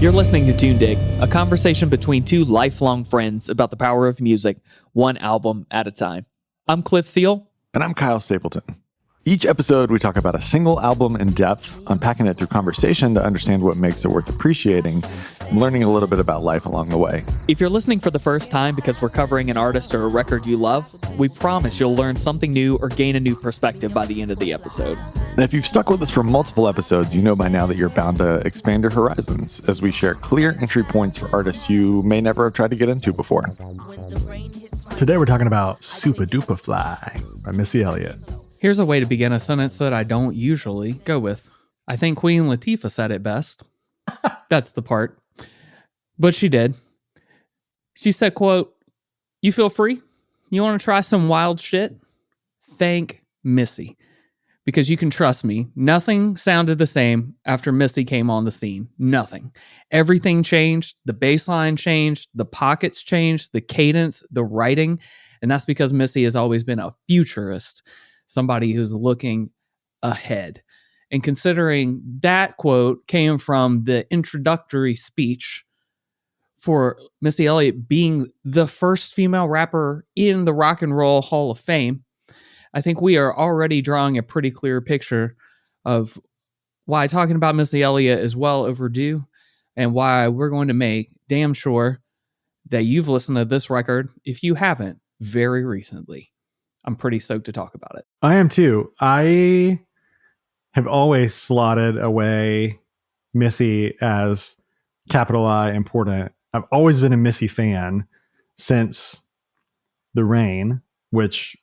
You're listening to Tune Dig, a conversation between two lifelong friends about the power of music, one album at a time. I'm Cliff Seal. And I'm Kyle Stapleton. Each episode, we talk about a single album in depth, unpacking it through conversation to understand what makes it worth appreciating, and learning a little bit about life along the way. If you're listening for the first time because we're covering an artist or a record you love, we promise you'll learn something new or gain a new perspective by the end of the episode. And if you've stuck with us for multiple episodes, you know by now that you're bound to expand your horizons as we share clear entry points for artists you may never have tried to get into before. Today we're talking about Supa Dupa Fly by Missy Elliott. Here's a way to begin a sentence that I don't usually go with. I think Queen Latifah said it best. That's the part. But she did. She said, quote, "You feel free? You want to try some wild shit? Thank Missy. Because you can trust me, nothing sounded the same after Missy came on the scene. Nothing. Everything changed. The bass line changed. The pockets changed. The cadence, the writing. And that's because Missy has always been a futurist. Somebody who's looking ahead." And considering that quote came from the introductory speech for Missy Elliott being the first female rapper in the Rock and Roll Hall of Fame, I think we are already drawing a pretty clear picture of why talking about Missy Elliott is well overdue and why we're going to make damn sure that you've listened to this record, if you haven't, very recently. I'm pretty stoked to talk about it. I am too. I have always slotted away Missy as capital I important. I've always been a Missy fan since The Rain, which,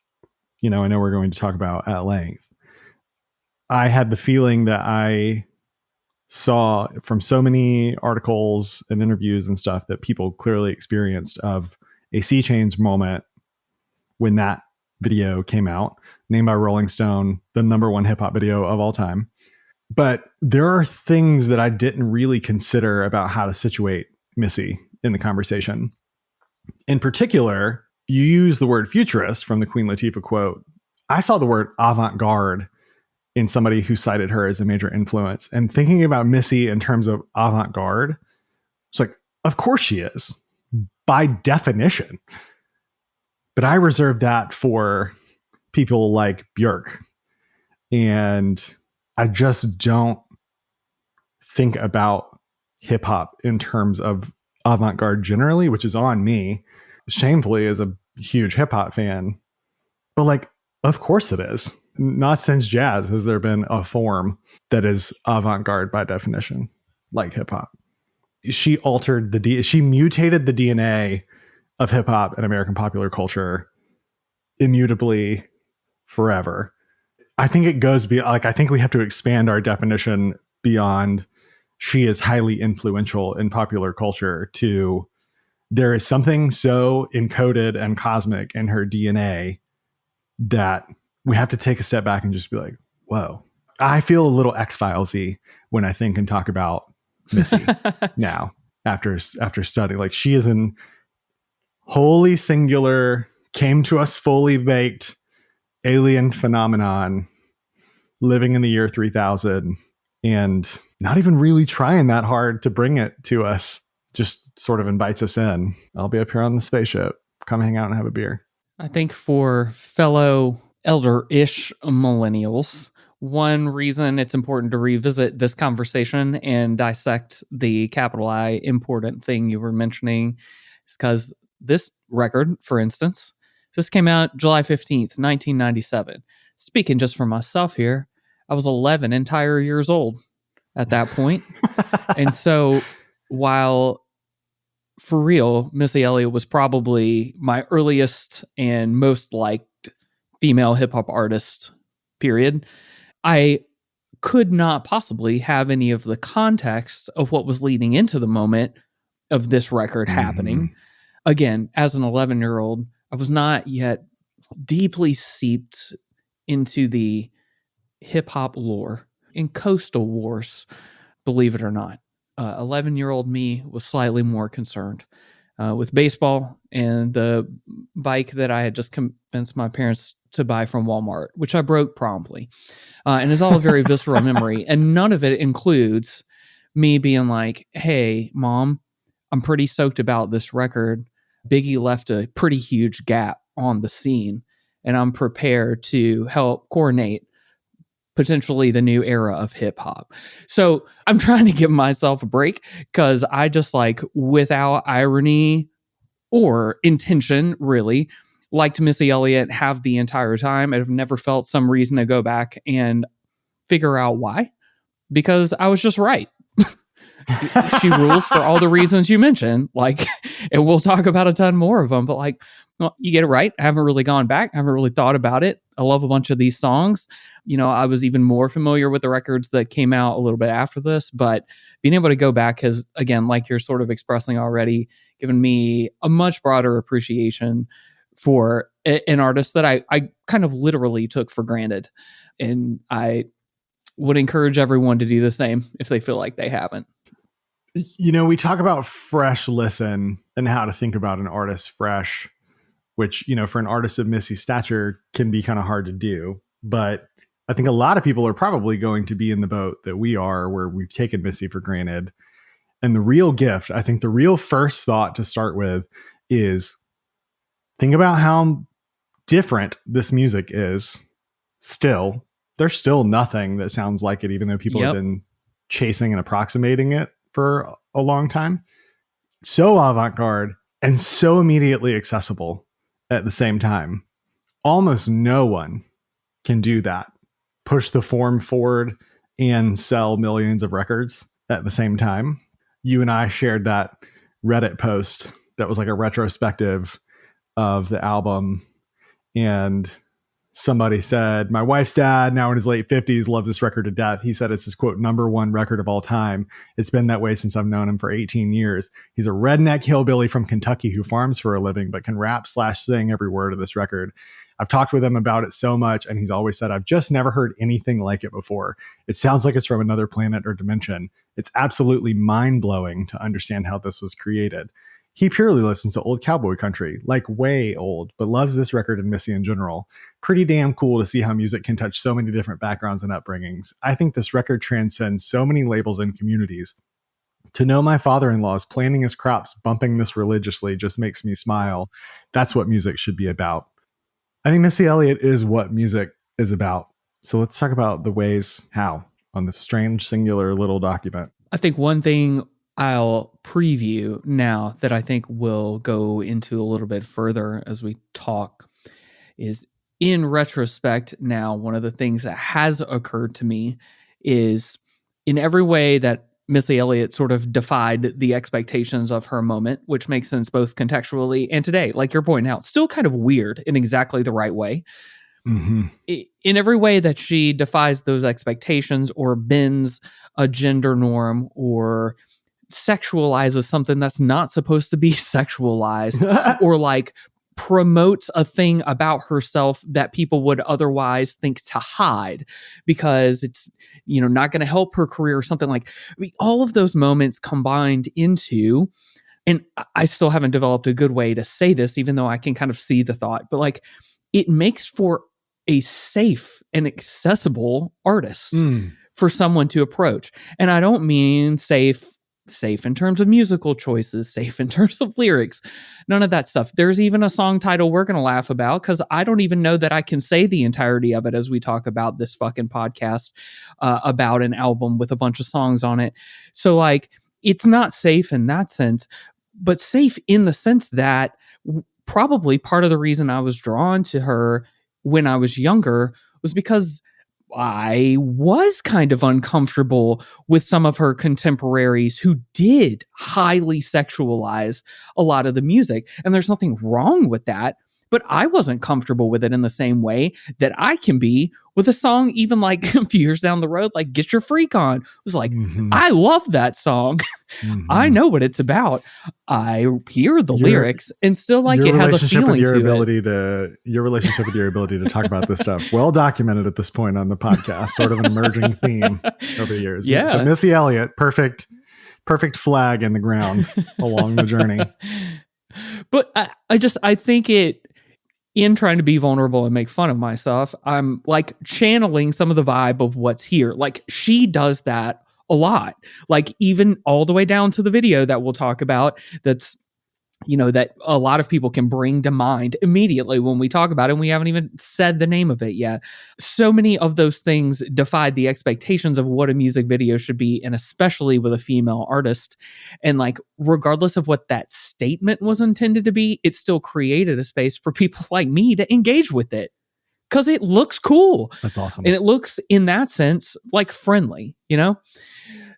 I know we're going to talk about at length. I had the feeling that I saw from so many articles and interviews and stuff that people clearly experienced of a sea change moment when that video came out, named by Rolling Stone the #1 hip hop video of all time. But there are things that I didn't really consider about how to situate Missy in the conversation. In particular, you use the word futurist from the Queen Latifah quote. I saw the word avant-garde in somebody who cited her as a major influence. And thinking about Missy in terms of avant-garde, it's like, of course she is, by definition. But I reserve that for people like Björk. And I just don't think about hip hop in terms of avant-garde generally, which is on me, shamefully, as a huge hip hop fan. But of course it is. Not since jazz has there been a form that is avant-garde by definition, like hip hop. She she mutated the DNA of hip hop and American popular culture immutably forever. I think it goes beyond, I think we have to expand our definition beyond she is highly influential in popular culture to there is something so encoded and cosmic in her DNA that we have to take a step back and just be like, whoa. I feel a little X-Files-y when I think and talk about Missy now after studying. She is an wholly singular, came to us fully baked alien phenomenon living in the year 3000 and not even really trying that hard to bring it to us, just sort of invites us in. I'll be up here on the spaceship. Come hang out and have a beer. I think for fellow elder-ish millennials, one reason it's important to revisit this conversation and dissect the capital I important thing you were mentioning is because this record, for instance, just came out July 15th, 1997. Speaking just for myself here, I was 11 entire years old at that point. And so while for real, Missy Elliott was probably my earliest and most liked female hip hop artist, period, I could not possibly have any of the context of what was leading into the moment of this record happening. Again, as an 11-year-old, I was not yet deeply seeped into the hip hop lore in coastal wars, believe it or not. 11-year-old me was slightly more concerned with baseball and the bike that I had just convinced my parents to buy from Walmart, which I broke promptly. And it's all a very visceral memory. And none of it includes me being like, hey, Mom, I'm pretty stoked about this record. Biggie left a pretty huge gap on the scene, and I'm prepared to help coordinate potentially the new era of hip hop. So I'm trying to give myself a break because I just like, without irony or intention, really, liked Missy Elliott have the entire time. I've never felt some reason to go back and figure out why, because I was just right. She rules for all the reasons you mentioned, like, and we'll talk about a ton more of them, but like, well, you get it right. I haven't really gone back. I haven't really thought about it. I love a bunch of these songs. You know, I was even more familiar with the records that came out a little bit after this, but being able to go back has, again, like you're sort of expressing already, given me a much broader appreciation for an artist that I kind of literally took for granted. And I would encourage everyone to do the same if they feel like they haven't. You know, we talk about fresh listen and how to think about an artist fresh, which, you know, for an artist of Missy's stature can be kind of hard to do. But I think a lot of people are probably going to be in the boat that we are, where we've taken Missy for granted. And the real gift, I think the real first thought to start with is think about how different this music is still. There's still nothing that sounds like it, even though people have been chasing and approximating it for a long time. So avant-garde and so immediately accessible at the same time. Almost no one can do that. Push the form forward and sell millions of records at the same time. You and I shared that Reddit post that was like a retrospective of the album, and somebody said, my wife's dad, now in his late 50s, loves this record to death. He said it's his, quote, #1 record of all time. It's been that way since I've known him for 18 years. He's a redneck hillbilly from Kentucky who farms for a living, but can rap/sing every word of this record. I've talked with him about it so much, and he's always said, I've just never heard anything like it before. It sounds like it's from another planet or dimension. It's absolutely mind-blowing to understand how this was created. He purely listens to old cowboy country, like way old, but loves this record and Missy in general. Pretty damn cool to see how music can touch so many different backgrounds and upbringings. I think this record transcends so many labels and communities. To know my father-in-law is planting his crops, bumping this religiously just makes me smile. That's what music should be about. I think Missy Elliott is what music is about. So let's talk about the ways how on this strange singular little document. I think one thing I'll preview now that I think we'll go into a little bit further as we talk is, in retrospect now, one of the things that has occurred to me is, in every way that Missy Elliott sort of defied the expectations of her moment, which makes sense both contextually and today, like you're pointing out, still kind of weird in exactly the right way. Mm-hmm. In every way that she defies those expectations or bends a gender norm or sexualizes something that's not supposed to be sexualized or like promotes a thing about herself that people would otherwise think to hide because it's, you know, not going to help her career or something. Like, I mean, all of those moments combined into, and I still haven't developed a good way to say this, even though I can kind of see the thought, but like, it makes for a safe and accessible artist for someone to approach. And I don't mean safe in terms of musical choices, safe in terms of lyrics, none of that stuff. There's even a song title we're going to laugh about because I don't even know that I can say the entirety of it as we talk about this fucking podcast about an album with a bunch of songs on it. So like, it's not safe in that sense, but safe in the sense that probably part of the reason I was drawn to her when I was younger was because I was kind of uncomfortable with some of her contemporaries who did highly sexualize a lot of the music. And there's nothing wrong with that, but I wasn't comfortable with it in the same way that I can be with a song, even like a few years down the road, like Get Your Freak On. It was like, I love that song. I know what it's about. I hear the lyrics and still like it has a feeling to it. Your relationship with your ability to talk about this stuff, well documented at this point on the podcast, sort of an emerging theme over the years. Yeah. So Missy Elliott, perfect flag in the ground along the journey. But I think it, in trying to be vulnerable and make fun of myself, I'm like channeling some of the vibe of what's here. Like she does that a lot. Like even all the way down to the video that we'll talk about that's, that a lot of people can bring to mind immediately when we talk about it, and we haven't even said the name of it yet. So many of those things defied the expectations of what a music video should be, and especially with a female artist. And like, regardless of what that statement was intended to be, it still created a space for people like me to engage with it because it looks cool. That's awesome. And it looks, in that sense, like friendly,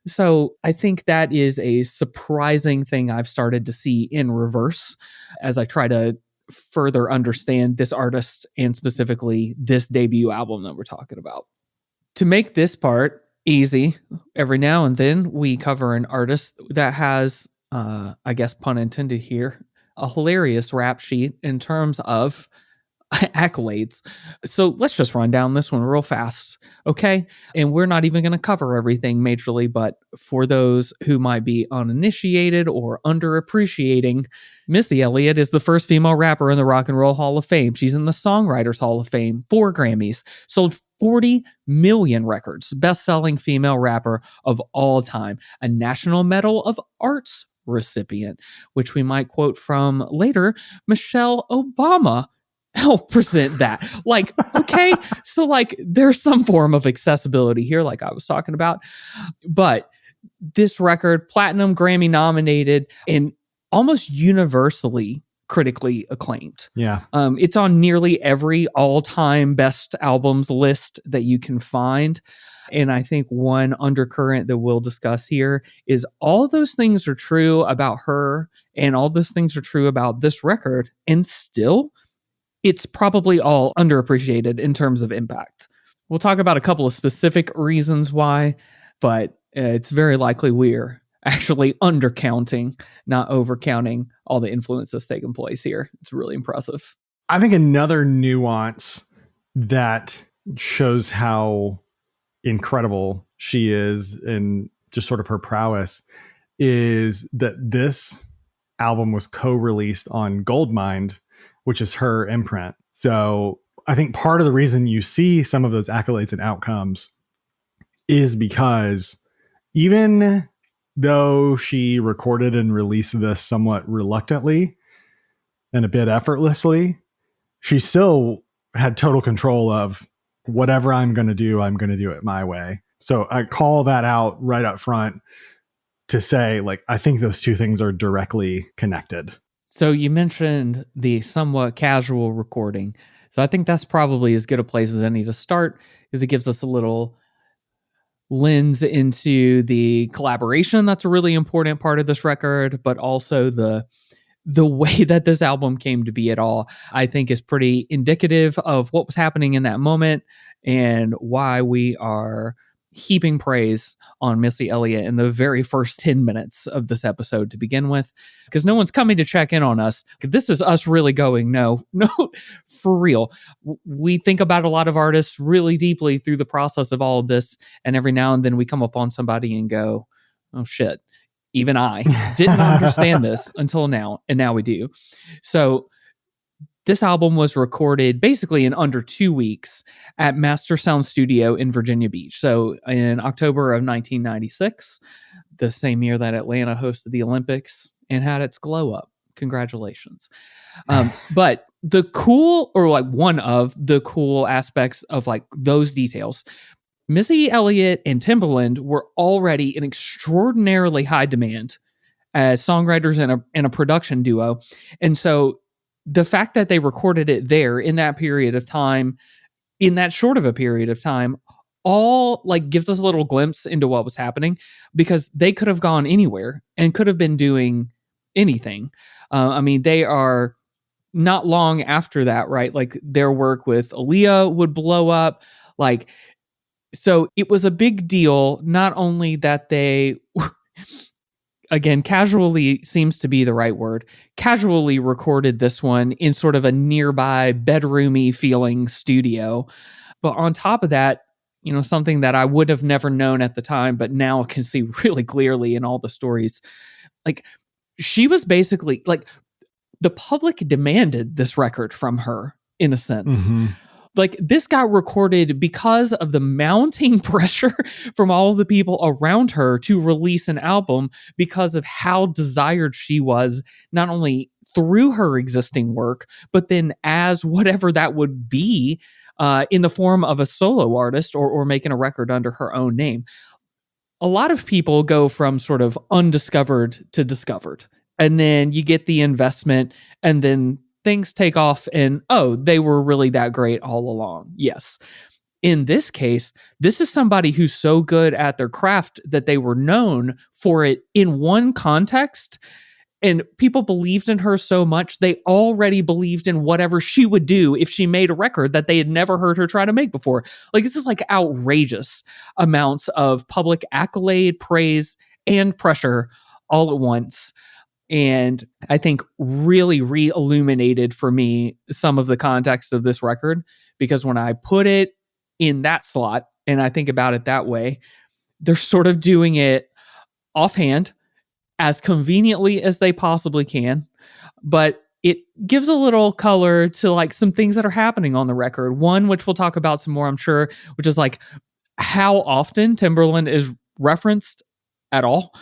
So I think that is a surprising thing I've started to see in reverse as I try to further understand this artist and specifically this debut album that we're talking about. To make this part easy, every now and then we cover an artist that has, I guess pun intended here, a hilarious rap sheet in terms of accolades. So let's just run down this one real fast, okay? And we're not even going to cover everything majorly, but for those who might be uninitiated or underappreciating, Missy Elliott is the first female rapper in the Rock and Roll Hall of Fame. She's in the Songwriters Hall of Fame, 4 Grammys, sold 40 million records, best-selling female rapper of all time, a National Medal of Arts recipient, which we might quote from later, Michelle Obama help present that. Like, okay, so like there's some form of accessibility here, like I was talking about. But this record, platinum, Grammy nominated, and almost universally critically acclaimed. Yeah. It's on nearly every all-time best albums list that you can find. And I think one undercurrent that we'll discuss here is all those things are true about her and all those things are true about this record. And still, it's probably all underappreciated in terms of impact. We'll talk about a couple of specific reasons why, but it's very likely we're actually undercounting, not overcounting all the influence that's taken place here. It's really impressive. I think another nuance that shows how incredible she is and just sort of her prowess is that this album was co-released on Goldmine, which is her imprint. So I think part of the reason you see some of those accolades and outcomes is because even though she recorded and released this somewhat reluctantly and a bit effortlessly, she still had total control of whatever I'm going to do it my way. So I call that out right up front to say, like, I think those two things are directly connected. So you mentioned the somewhat casual recording. So I think that's probably as good a place as any to start, because it gives us a little lens into the collaboration that's a really important part of this record, but also the way that this album came to be at all, I think is pretty indicative of what was happening in that moment and why we are heaping praise on Missy Elliott in the very first 10 minutes of this episode to begin with, because no one's coming to check in on us. This is us really going, no, for real. We think about a lot of artists really deeply through the process of all of this. And every now and then we come upon somebody and go, oh shit, even I didn't understand this until now. And now we do. So this album was recorded basically in under 2 weeks at Master Sound Studio in Virginia Beach. So in October of 1996, the same year that Atlanta hosted the Olympics and had its glow up. Congratulations. But the cool, or like one of the cool aspects of like those details, Missy Elliott and Timbaland were already in extraordinarily high demand as songwriters and a production duo. And so the fact that they recorded it there in that period of time, in that short of a period of time, all like gives us a little glimpse into what was happening, because they could have gone anywhere and could have been doing anything. I mean, they are not long after that, right? Like their work with Elliott would blow up. Like, so it was a big deal, not only that they again, casually seems to be the right word, casually recorded this one in sort of a nearby bedroomy feeling studio. But on top of that, something that I would have never known at the time, but now can see really clearly in all the stories, like she was basically like the public demanded this record from her in a sense. Mm-hmm. Like, this got recorded because of the mounting pressure from all of the people around her to release an album, because of how desired she was, not only through her existing work, but then as whatever that would be, in the form of a solo artist, or making a record under her own name. A lot of people go from sort of undiscovered to discovered, and then you get the investment, and then things take off, and oh, they were really that great all along. Yes. In this case, this is somebody who's so good at their craft that they were known for it in one context, and people believed in her so much, they already believed in whatever she would do if she made a record that they had never heard her try to make before. Like, this is like outrageous amounts of public accolade, praise, and pressure all at once. And I think really re-illuminated for me some of the context of this record, because when I put it in that slot and I think about it that way, they're sort of doing it offhand, as conveniently as they possibly can, but it gives a little color to like some things that are happening on the record. One, which we'll talk about some more, I'm sure, which is like how often Timbaland is referenced at all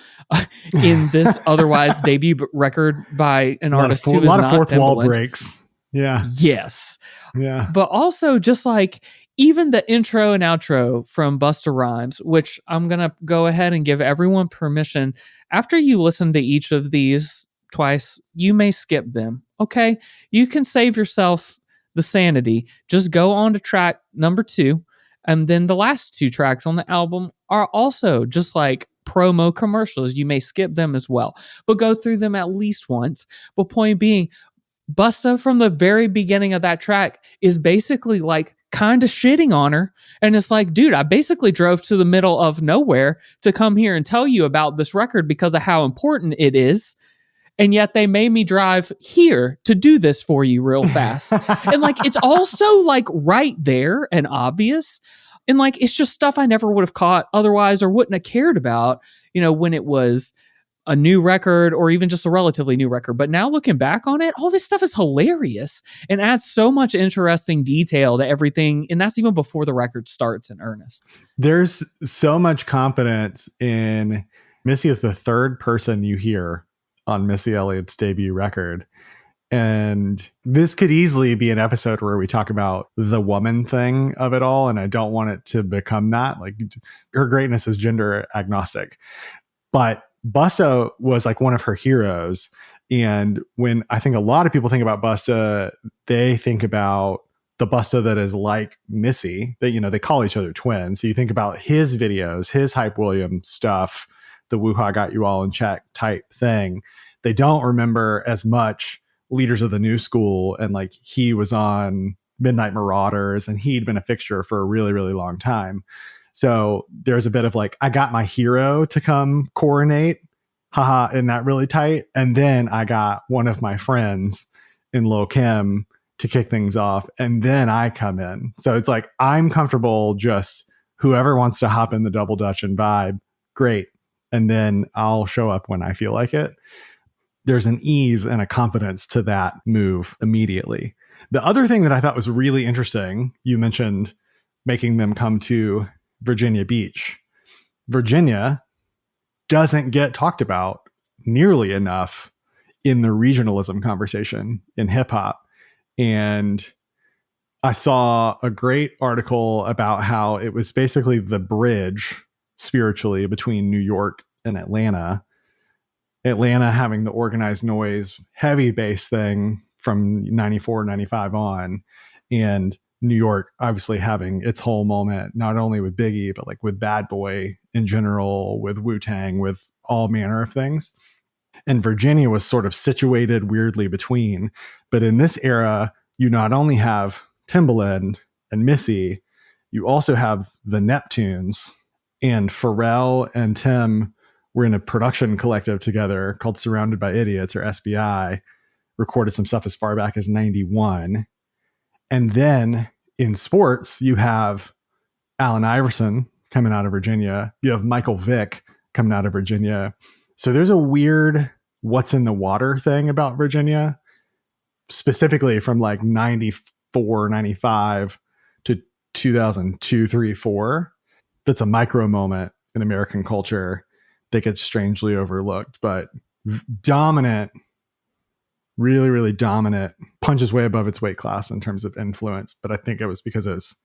in this otherwise debut record by an artist who is not Timbaland. A lot of fourth wall breaks. Yeah. Yes. Yeah. But also just like even the intro and outro from Busta Rhymes, which I'm going to go ahead and give everyone permission. After you listen to each of these twice, you may skip them. Okay. You can save yourself the sanity. Just go on to track number 2. And then the last 2 tracks on the album are also just like promo commercials. You may skip them as well, but go through them at least once. But point being, Busta from the very beginning of that track is basically like kind of shitting on her. And it's like, dude, I basically drove to the middle of nowhere to come here and tell you about this record because of how important it is. And yet they made me drive here to do this for you real fast. And like, it's also like right there and obvious. And like, it's just stuff I never would have caught otherwise, or wouldn't have cared about, when it was a new record or even just a relatively new record. But now looking back on it, all this stuff is hilarious and adds so much interesting detail to everything. And that's even before the record starts in earnest. There's so much confidence in Missy as the third person you hear on Missy Elliott's debut record. And this could easily be an episode where we talk about the woman thing of it all. And I don't want it to become that. Like, her greatness is gender agnostic. But Busta was like one of her heroes. And when I think a lot of people think about Busta, they think about the Busta that is like Missy, that, they call each other twins. So you think about his videos, his Hype Williams stuff, the Woo-Ha Got You All in Check type thing. They don't remember as much Leaders of the New School. And like, he was on Midnight Marauders and he'd been a fixture for a really, really long time. So there's a bit of like, I got my hero to come coronate, haha, isn't that really tight? And then I got one of my friends in Lil' Kim to kick things off, and then I come in. So it's like, I'm comfortable, just whoever wants to hop in the double dutch and vibe, great. And then I'll show up when I feel like it. There's an ease and a confidence to that move immediately. The other thing that I thought was really interesting, you mentioned making them come to Virginia Beach. Virginia doesn't get talked about nearly enough in the regionalism conversation in hip hop. And I saw a great article about how it was basically the bridge spiritually between New York and Atlanta. Atlanta having the organized noise, heavy bass thing from 94, 95 on, and New York obviously having its whole moment, not only with Biggie, but like with Bad Boy in general, with Wu-Tang, with all manner of things. And Virginia was sort of situated weirdly between. But in this era, you not only have Timbaland and Missy, you also have the Neptunes, and Pharrell and Tim were in a production collective together called Surrounded by Idiots, or SBI, recorded some stuff as far back as 91. And then in sports, you have Allen Iverson coming out of Virginia. You have Michael Vick coming out of Virginia. So there's a weird what's in the water thing about Virginia, specifically from like 94, 95, 2002, 3, 4. That's a micro moment in American culture that gets strangely overlooked, but dominant, really, really dominant, punches way above its weight class in terms of influence. But I think it was because it's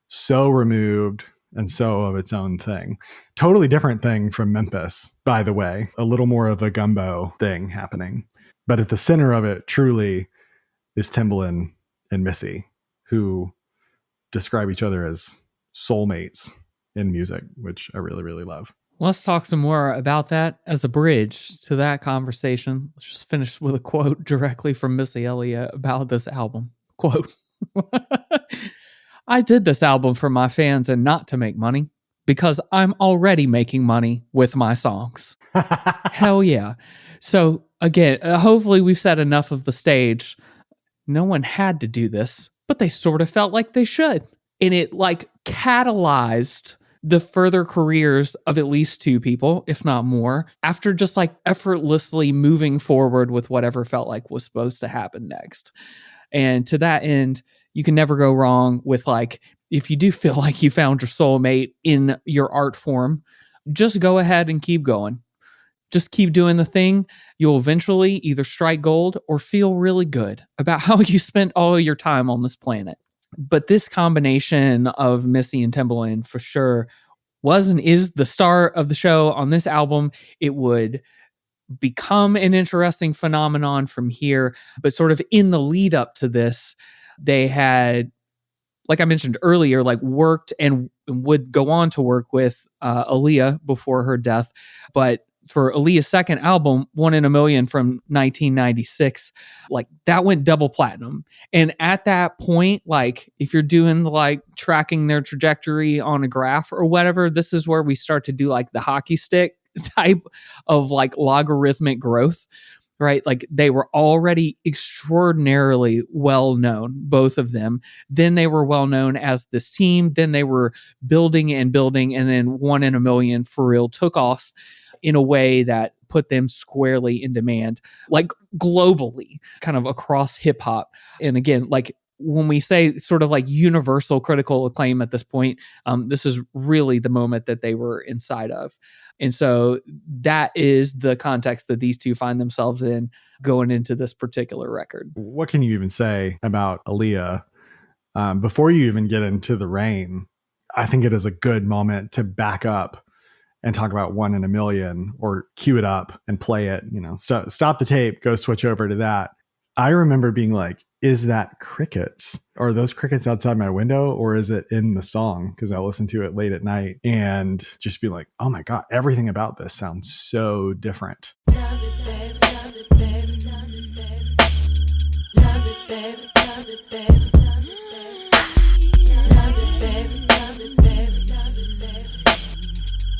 so removed and so of its own thing. Totally different thing from Memphis, by the way, a little more of a gumbo thing happening. But at the center of it truly is Timbaland and Missy, who describe each other as soulmates in music, which I really, really love. Let's talk some more about that as a bridge to that conversation. Let's just finish with a quote directly from Missy Elliott about this album. Quote, I did this album for my fans and not to make money because I'm already making money with my songs. Hell yeah. So again, hopefully we've set enough of the stage. No one had to do this, but they sort of felt like they should. And it like catalyzed the further careers of at least two people, if not more, after just like effortlessly moving forward with whatever felt like was supposed to happen next. And to that end, you can never go wrong with like, if you do feel like you found your soulmate in your art form, just go ahead and keep going. Just keep doing the thing. You'll eventually either strike gold or feel really good about how you spent all your time on this planet. But this combination of Missy and Timbaland for sure was and is the star of the show on this album. It would become an interesting phenomenon from here. But sort of in the lead up to this, they had, like I mentioned earlier, like worked and would go on to work with Aaliyah before her death. But for Aaliyah's second album, One in a Million from 1996, like that went double platinum. And at that point, like if you're doing like tracking their trajectory on a graph or whatever, this is where we start to do like the hockey stick type of like logarithmic growth, right? Like they were already extraordinarily well known, both of them. Then they were well known as the team. Then they were building and building. And then One in a Million for real took off in a way that put them squarely in demand, like globally, kind of across hip hop. And again, like when we say sort of like universal critical acclaim at this point, this is really the moment that they were inside of. And so that is the context that these two find themselves in going into this particular record. What can you even say about Aaliyah? Before you even get into The Rain, I think it is a good moment to back up and talk about One in a Million, or cue it up and play it, you know, stop the tape, go switch over to that. I remember being like, is that crickets? Are those crickets outside my window, or is it in the song? Because I listened to it late at night and just be like, oh my God, everything about this sounds so different. Love it, baby, love it, baby, love it, baby. Love it, baby, love it, baby, love it, baby. Love it, baby, love it, baby, love it, baby.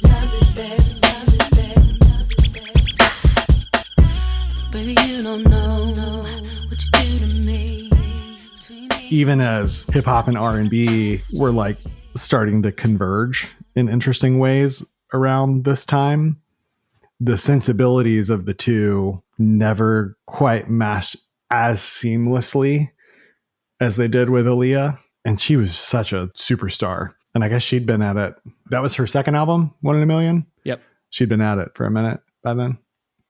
Love it, baby, love it, baby, love it, baby. Baby, you don't know what you do to me. Even as hip hop and R&B were like starting to converge in interesting ways around this time, the sensibilities of the two never quite matched as seamlessly as they did with Aaliyah. And she was such a superstar. And I guess she'd been at it. That was her second album, One in a Million. Yep. She'd been at it for a minute by then.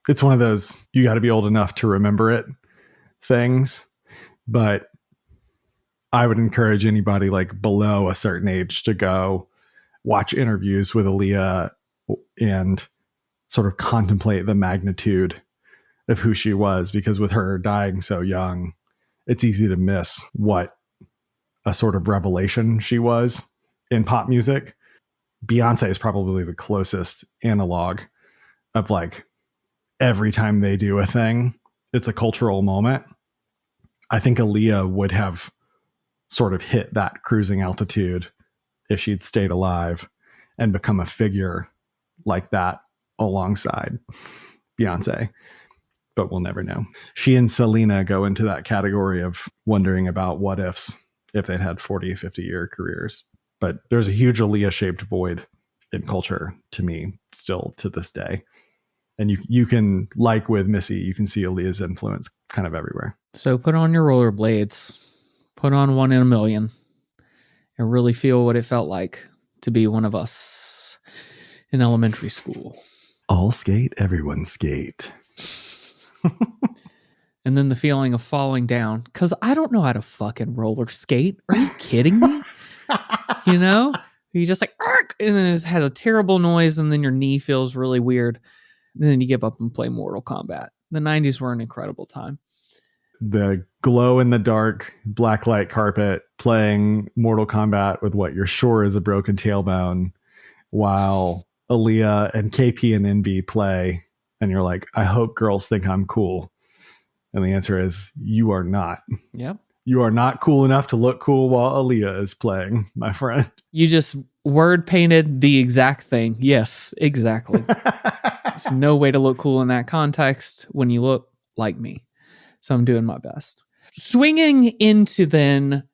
It's one of those, you got to be old enough to remember it things. But I would encourage anybody like below a certain age to go watch interviews with Aaliyah and sort of contemplate the magnitude of who she was, because with her dying so young, it's easy to miss what a sort of revelation she was in pop music. Beyonce is probably the closest analog of like every time they do a thing, it's a cultural moment. I think Aaliyah would have sort of hit that cruising altitude if she'd stayed alive and become a figure like that alongside Beyonce. But we'll never know. She and Selena go into that category of wondering about what ifs if they'd had 40, 50-year careers. But there's a huge Aaliyah-shaped void in culture to me still to this day. And you can, like with Missy, you can see Aaliyah's influence kind of everywhere. So put on your rollerblades, put on One in a Million, and really feel what it felt like to be one of us in elementary school. All skate, everyone skate. And then the feeling of falling down, because I don't know how to fucking roller skate. Are you kidding me? You know? You just like, ark, and then it has a terrible noise, and then your knee feels really weird. And then you give up and play Mortal Kombat. The 90s were an incredible time. The glow in the dark black light carpet playing Mortal Kombat with what you're sure is a broken tailbone while Aaliyah and KP and Envy play. And you're like, I hope girls think I'm cool. And the answer is, you are not. Yep. You are not cool enough to look cool while Aaliyah is playing, my friend. You just word painted the exact thing. Yes, exactly. There's no way to look cool in that context when you look like me. So I'm doing my best. Swinging into then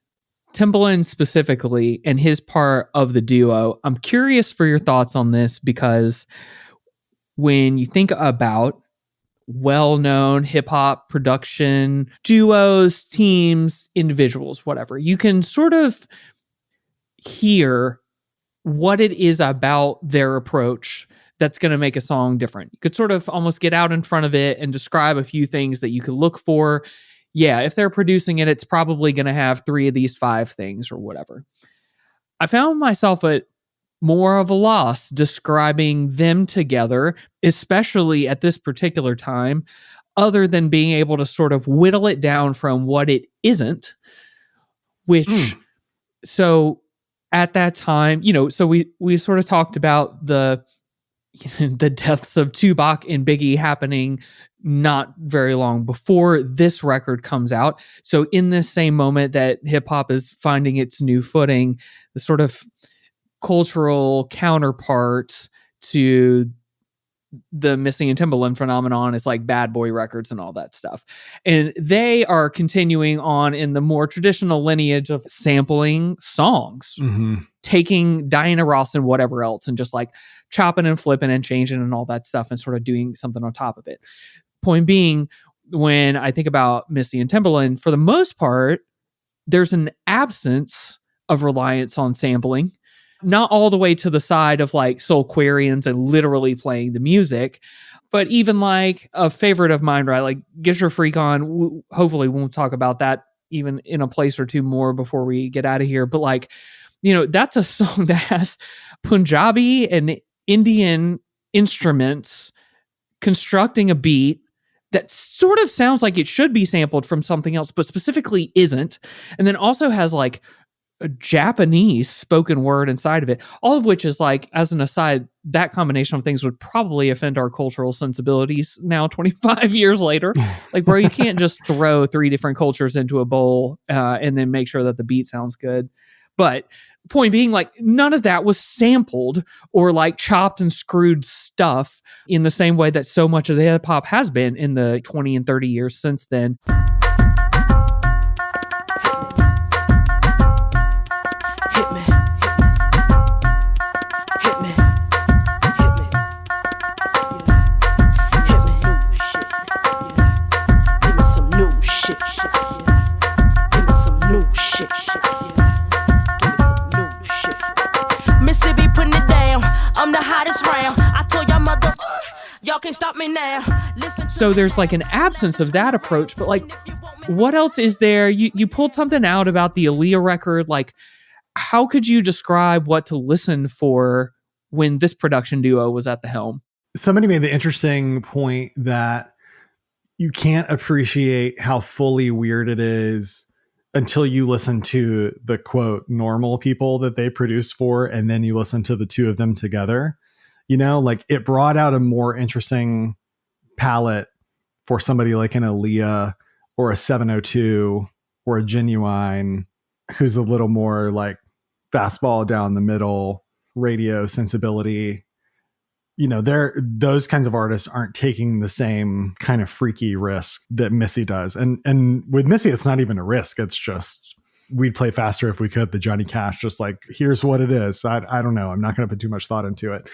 Timbaland specifically and his part of the duo, I'm curious for your thoughts on this, because when you think about well-known hip-hop production duos, teams, individuals, whatever, you can sort of hear what it is about their approach that's going to make a song different. You could sort of almost get out in front of it and describe a few things that you could look for. Yeah, if they're producing it, it's probably going to have 3 of these 5 things or whatever. I found myself at more of a loss describing them together, especially at this particular time, other than being able to sort of whittle it down from what it isn't, which, so at that time, you know, so we sort of talked about the deaths of Tupac and Biggie happening not very long before this record comes out. So in this same moment that hip hop is finding its new footing, the sort of cultural counterparts to the Missy and Timbaland phenomenon is like Bad Boy Records and all that stuff. And they are continuing on in the more traditional lineage of sampling songs, taking Diana Ross and whatever else and just like chopping and flipping and changing and all that stuff and sort of doing something on top of it. Point being, when I think about Missy and Timbaland, for the most part, there's an absence of reliance on sampling. Not all the way to the side of like Soulquarians and literally playing the music, but even like a favorite of mine, right? Like Get Your Freak On. Hopefully we'll talk about that even in a place or two more before we get out of here. But like, you know, that's a song that has Punjabi and Indian instruments constructing a beat that sort of sounds like it should be sampled from something else, but specifically isn't. And then also has like a Japanese spoken word inside of it, all of which is like, as an aside, that combination of things would probably offend our cultural sensibilities now 25 years later. Like, bro, you can't just throw 3 different cultures into a bowl and then make sure that the beat sounds good. But point being, like, none of that was sampled or like chopped and screwed stuff in the same way that so much of the hip hop has been in the 20 and 30 years since then. Y'all can't stop me now. So there's like an absence of that approach, but like, what else is there? You pulled something out about the Aaliyah record. Like, how could you describe what to listen for when this production duo was at the helm? Somebody made the interesting point that you can't appreciate how fully weird it is until you listen to the quote normal people that they produced for, and then you listen to the two of them together. You know, like it brought out a more interesting palette for somebody like an Aaliyah or a 702 or a Genuine, who's a little more like fastball down the middle, radio sensibility. You know, those kinds of artists aren't taking the same kind of freaky risk that Missy does. And with Missy, it's not even a risk. It's just, we'd play faster if we could. The Johnny Cash, just like, here's what it is. I don't know. I'm not going to put too much thought into it.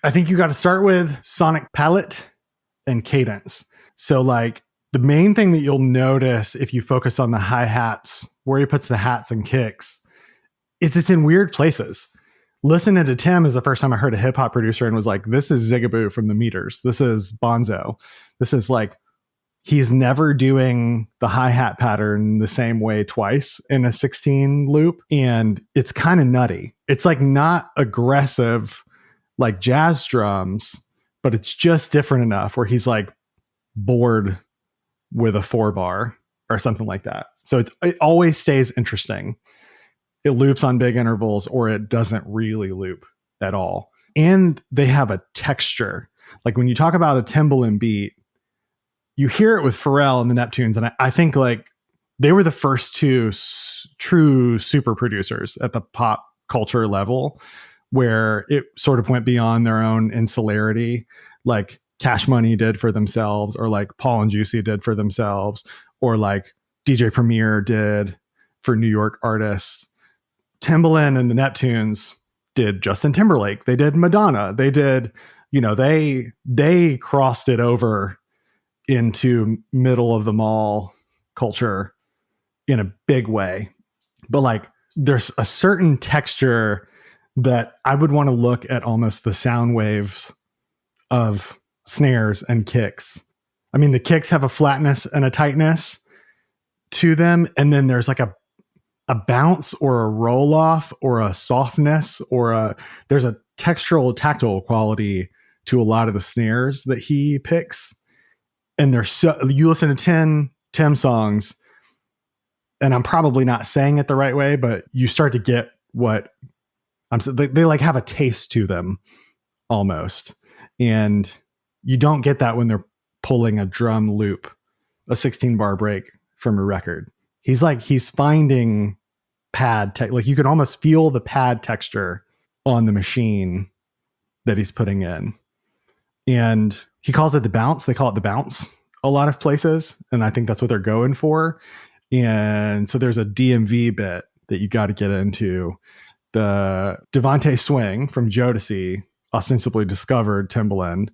I think you got to start with sonic palette and cadence. So like the main thing that you'll notice if you focus on the hi-hats, where he puts the hats and kicks, it's in weird places. Listening to Tim is the first time I heard a hip hop producer and was like, this is Zigaboo from the Meters. This is Bonzo. This is like, he's never doing the hi-hat pattern the same way twice in a 16 loop. And it's kind of nutty. It's like not aggressive like jazz drums, but it's just different enough where he's like bored with a 4-bar or something like that. So it always stays interesting. It loops on big intervals or it doesn't really loop at all. And they have a texture. Like when you talk about a Timbaland beat, you hear it with Pharrell and the Neptunes. And I think like they were the first two true super producers at the pop culture level where it sort of went beyond their own insularity, like Cash Money did for themselves, or like Paul and Juicy did for themselves, or like DJ Premier did for New York artists. Timbaland and the Neptunes did Justin Timberlake. They did Madonna. They did, they crossed it over into middle of the mall culture in a big way. But like there's a certain texture that I would want to look at almost the sound waves of snares and kicks. I mean, the kicks have a flatness and a tightness to them. And then there's like a bounce or a roll off or a softness or there's a textural, tactile quality to a lot of the snares that he picks. And you listen to Tim songs, and I'm probably not saying it the right way, but you start to get what I'm saying. They like have a taste to them almost. And you don't get that when they're pulling a drum loop, a 16-bar break from a record. He's finding pad like you can almost feel the pad texture on the machine that he's putting in. And he calls it the bounce. They call it the bounce a lot of places. And I think that's what they're going for. And so there's a DMV bit that you got to get into. The Devontae Swing from Jodeci ostensibly discovered Timbaland.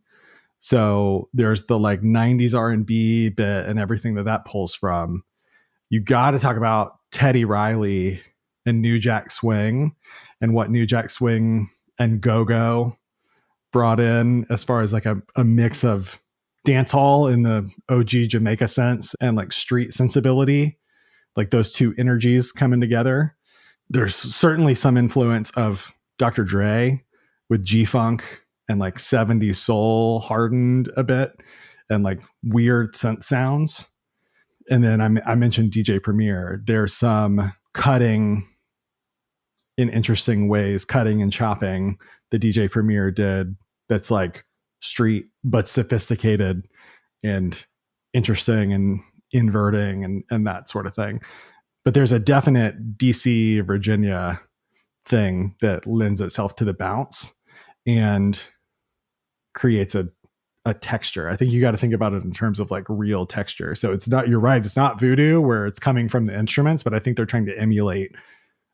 So there's the like 90s R&B bit and everything that pulls from. You got to talk about Teddy Riley and New Jack Swing and what New Jack Swing and Go-Go brought in as far as like a mix of dance hall in the OG Jamaica sense and like street sensibility, like those two energies coming together. There's certainly some influence of Dr. Dre with G-Funk and like 70s soul hardened a bit and like weird synth sounds. And then I mentioned DJ Premier. There's some cutting in interesting ways, cutting and chopping the DJ Premier did that's like street but sophisticated and interesting and inverting and that sort of thing. But there's a definite DC Virginia thing that lends itself to the bounce and creates a texture. I think you got to think about it in terms of like real texture. So it's not, you're right, it's not voodoo where it's coming from the instruments, but I think they're trying to emulate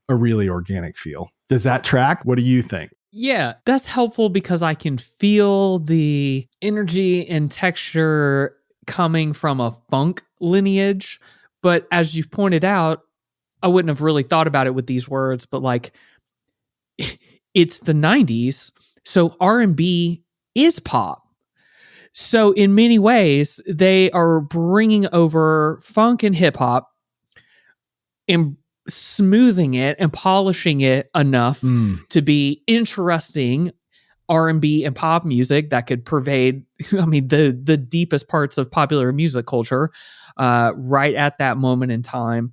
a really organic feel. Does that track? What do you think? Yeah, that's helpful because I can feel the energy and texture coming from a funk lineage. But as you've pointed out, I wouldn't have really thought about it with these words, but like it's the 90s. So R&B is pop. So in many ways, they are bringing over funk and hip hop and smoothing it and polishing it enough to be interesting R&B and pop music that could pervade, I mean, the deepest parts of popular music culture right at that moment in time,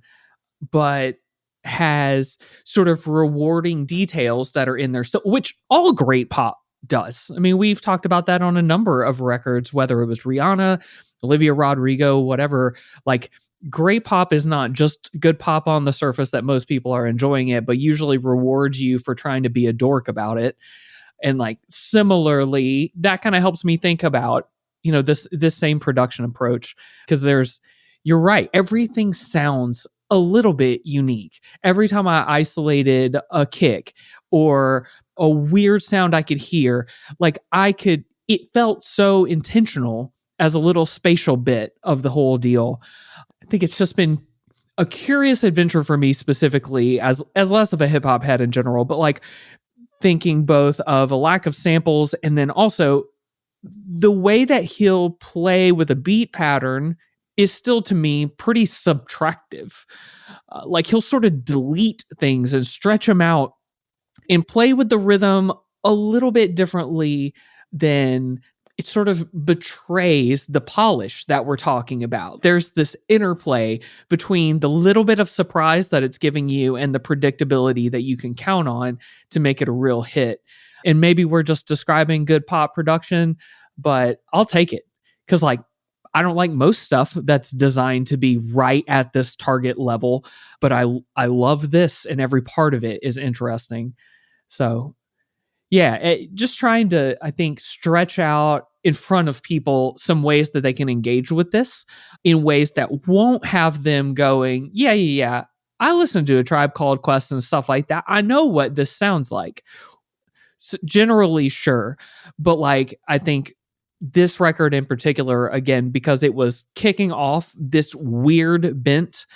but has sort of rewarding details that are in there. So, which all great pop does. I mean, we've talked about that on a number of records, whether it was Rihanna, Olivia Rodrigo, whatever. Like, great pop is not just good pop on the surface that most people are enjoying it, but usually rewards you for trying to be a dork about it. And like similarly, that kind of helps me think about, this same production approach, because you're right, everything sounds a little bit unique. Every time I isolated a kick or a weird sound I could hear, it felt so intentional as a little spatial bit of the whole deal. I think it's just been a curious adventure for me specifically as less of a hip hop head in general, but like thinking both of a lack of samples and then also the way that he'll play with a beat pattern is still to me pretty subtractive. Like he'll sort of delete things and stretch them out and play with the rhythm a little bit differently than it sort of betrays the polish that we're talking about. There's this interplay between the little bit of surprise that it's giving you and the predictability that you can count on to make it a real hit. And maybe we're just describing good pop production, but I'll take it. Because like, I don't like most stuff that's designed to be right at this target level, but I love this and every part of it is interesting. So yeah, just trying to, I think, stretch out in front of people some ways that they can engage with this in ways that won't have them going, yeah. I listen to A Tribe Called Quest and stuff like that. I know what this sounds like. So generally, sure. But like, I think this record in particular, again, because it was kicking off this weird bent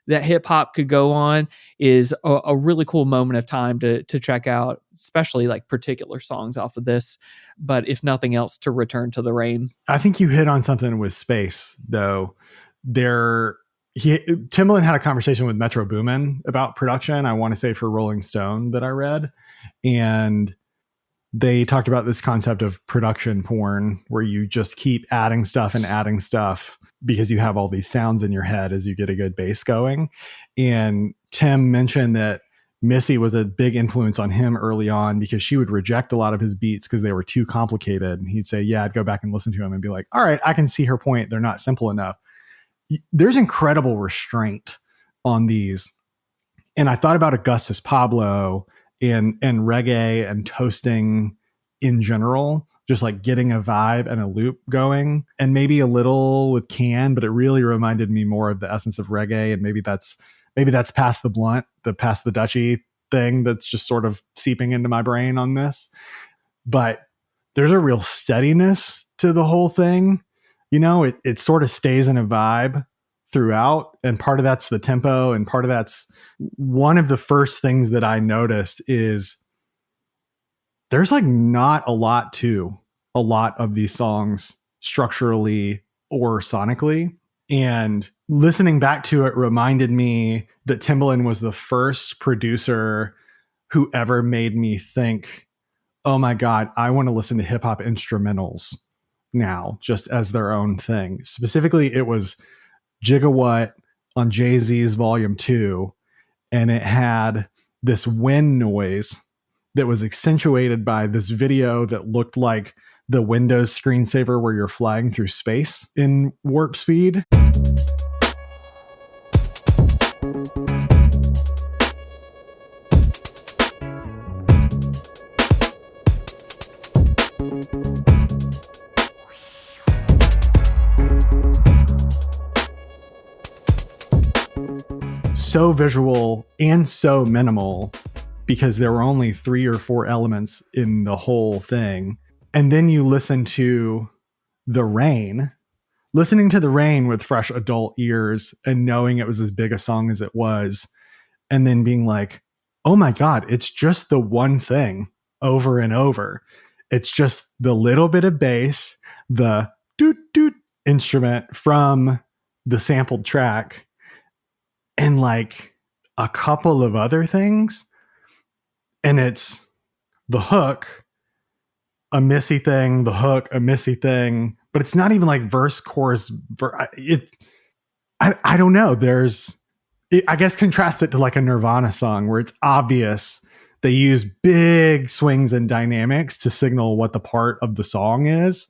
that hip hop could go on, is a really cool moment of time to check out, especially like particular songs off of this. But if nothing else, to Return to the Rain. I think you hit on something with Space, though. Timbaland had a conversation with Metro Boomin about production, I want to say for Rolling Stone, that I read. And they talked about this concept of production porn, where you just keep adding stuff because you have all these sounds in your head as you get a good bass going. And Tim mentioned that Missy was a big influence on him early on because she would reject a lot of his beats because they were too complicated. And he'd say, yeah, I'd go back and listen to him and be like, all right, I can see her point. They're not simple enough. There's incredible restraint on these. And I thought about Augustus Pablo and reggae and toasting in general, just like getting a vibe and a loop going, and maybe a little with Can, but it really reminded me more of the essence of reggae. And maybe that's past the blunt, past the Dutchy thing that's just sort of seeping into my brain on this. But there's a real steadiness to the whole thing. You know, it sort of stays in a vibe throughout, and part of that's the tempo, and part of that's one of the first things that I noticed is there's like not a lot of these songs structurally or sonically. And listening back to it reminded me that Timbaland was the first producer who ever made me think, oh my God, I want to listen to hip hop instrumentals now, just as their own thing. Specifically, it was Gigawatt on Jay-Z's Volume 2, and it had this wind noise that was accentuated by this video that looked like the Windows screensaver where you're flying through space in warp speed. So visual and so minimal because there were only 3 or 4 elements in the whole thing. And then you listen to The Rain, listening to The Rain with fresh adult ears and knowing it was as big a song as it was, and then being like, oh my God, it's just the one thing over and over. It's just the little bit of bass, the doot doot instrument from the sampled track, and like a couple of other things. And it's the hook, a Missy thing, the hook, a Missy thing, but it's not even like verse, chorus. I don't know. I guess contrast it to like a Nirvana song where it's obvious they use big swings and dynamics to signal what the part of the song is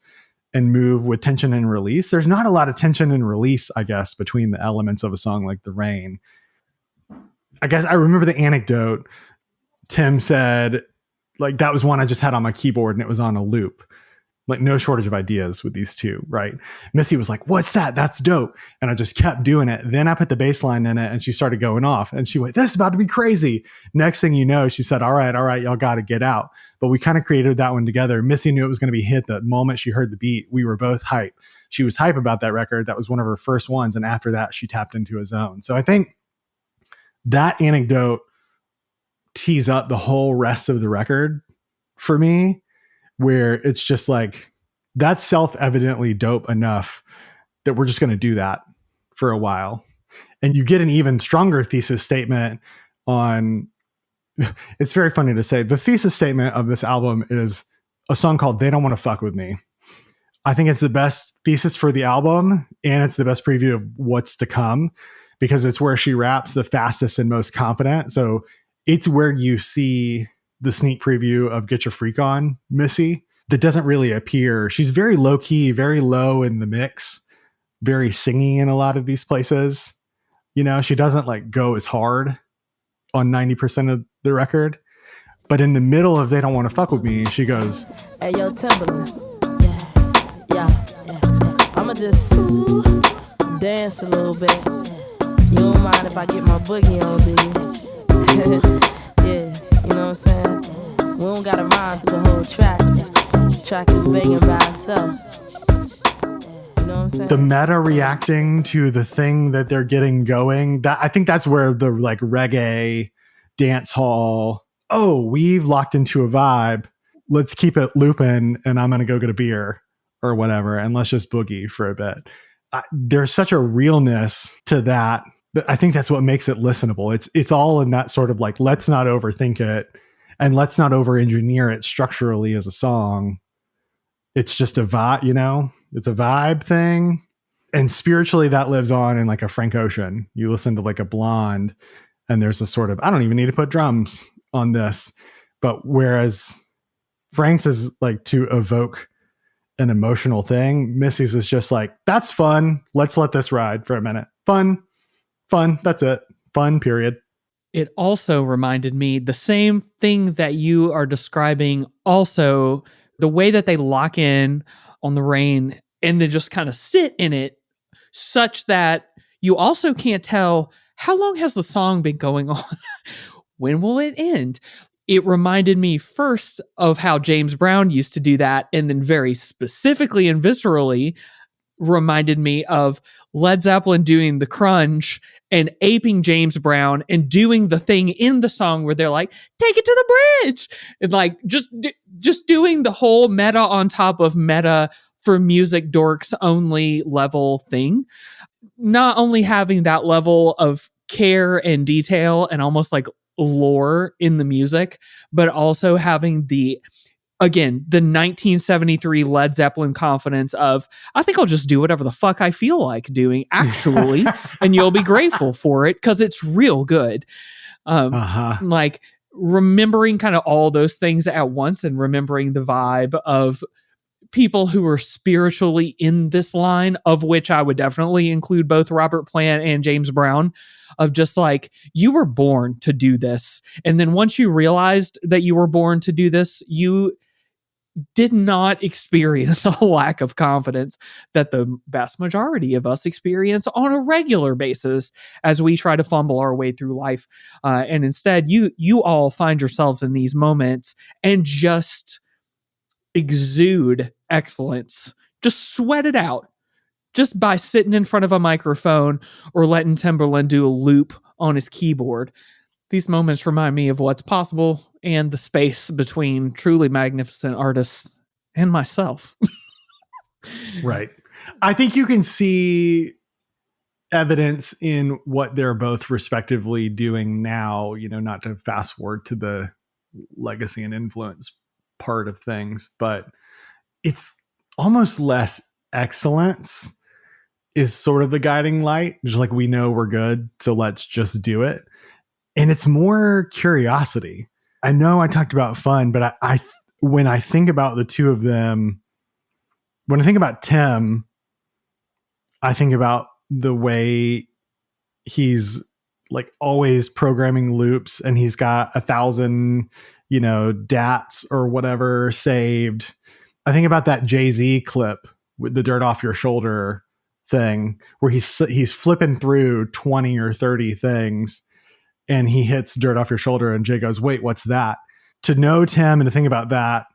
and move with tension and release. There's not a lot of tension and release, I guess, between the elements of a song like The Rain. I guess I remember the anecdote. Tim said, like, that was one I just had on my keyboard and it was on a loop. Like, no shortage of ideas with these two, right? Missy was like, what's that? That's dope. And I just kept doing it. Then I put the bass line in it and she started going off. And she went, this is about to be crazy. Next thing you know, she said, all right, y'all got to get out. But we kind of created that one together. Missy knew it was going to be hit the moment she heard the beat. We were both hype. She was hype about that record. That was one of her first ones. And after that, she tapped into a zone. So I think that anecdote tees up the whole rest of the record for me, where it's just like, that's self-evidently dope enough that we're just going to do that for a while. And you get an even stronger thesis statement on, it's very funny to say, the thesis statement of this album is a song called They Don't Want to Fuck With Me. I think it's the best thesis for the album, and it's the best preview of what's to come, because it's where she raps the fastest and most confident. So it's where you see the sneak preview of Get Your Freak On, Missy, that doesn't really appear. She's very low key, very low in the mix, very singing in a lot of these places. You know, she doesn't like go as hard on 90% of the record. But in the middle of They Don't Want to Fuck With Me, she goes, Hey, yo, Timberland. Yeah. I'ma just dance a little bit. You don't mind if I get my boogie on, do you? Yeah, you know what I'm saying? We don't gotta rhyme through the whole track. The track is banging by itself. You know what I'm saying? the meta reacting to the thing that they're getting going. That, I think that's where the like reggae dance hall, oh, we've locked into a vibe. Let's keep it looping, and I'm going to go get a beer or whatever, and let's just boogie for a bit. There's such a realness to that. But I think that's what makes it listenable. It's all in that sort of like, let's not overthink it, and let's not over engineer it structurally as a song. It's just a vibe, you know, it's a vibe thing. And spiritually that lives on in like a Frank Ocean. You listen to like a Blonde, and there's a sort of, I don't even need to put drums on this. But whereas Frank's is like to evoke an emotional thing, Missy's is just like, that's fun. Let's let this ride for a minute. Fun. That's it. Fun, period. It also reminded me the same thing that you are describing. Also, the way that they lock in on the rain and then just kind of sit in it, such that you also can't tell how long has the song been going on. When will it end? It reminded me first of how James Brown used to do that, and then very specifically and viscerally reminded me of Led Zeppelin doing the crunge and aping James Brown and doing the thing in the song where they're like, take it to the bridge. And like, just doing the whole meta on top of meta for music dorks only level thing. Not only having that level of care and detail and almost like lore in the music, but also having the 1973 Led Zeppelin confidence of, I think I'll just do whatever the fuck I feel like doing, actually, and you'll be grateful for it because it's real good. Like remembering kind of all those things at once, and remembering the vibe of people who are spiritually in this line, of which I would definitely include both Robert Plant and James Brown, of just like, you were born to do this. And then once you realized that you were born to do this, you did not experience a lack of confidence that the vast majority of us experience on a regular basis as we try to fumble our way through life. And instead, you all find yourselves in these moments and just exude excellence. Just sweat it out. Just by sitting in front of a microphone or letting Timberland do a loop on his keyboard. These moments remind me of what's possible and the space between truly magnificent artists and myself. Right. I think you can see evidence in what they're both respectively doing now, you know, not to fast forward to the legacy and influence part of things, but it's almost less excellence is sort of the guiding light. Just like, we know we're good, so let's just do it. And it's more curiosity. I know I talked about fun, but I when I think about the two of them, when I think about Tim, I think about the way he's like always programming loops, and he's got 1,000, you know, DATs or whatever saved. I think about that Jay-Z clip with the dirt off your shoulder thing, where he's flipping through 20 or 30 things, and he hits dirt off your shoulder, and Jay goes, wait, what's that? To know Tim and to think about that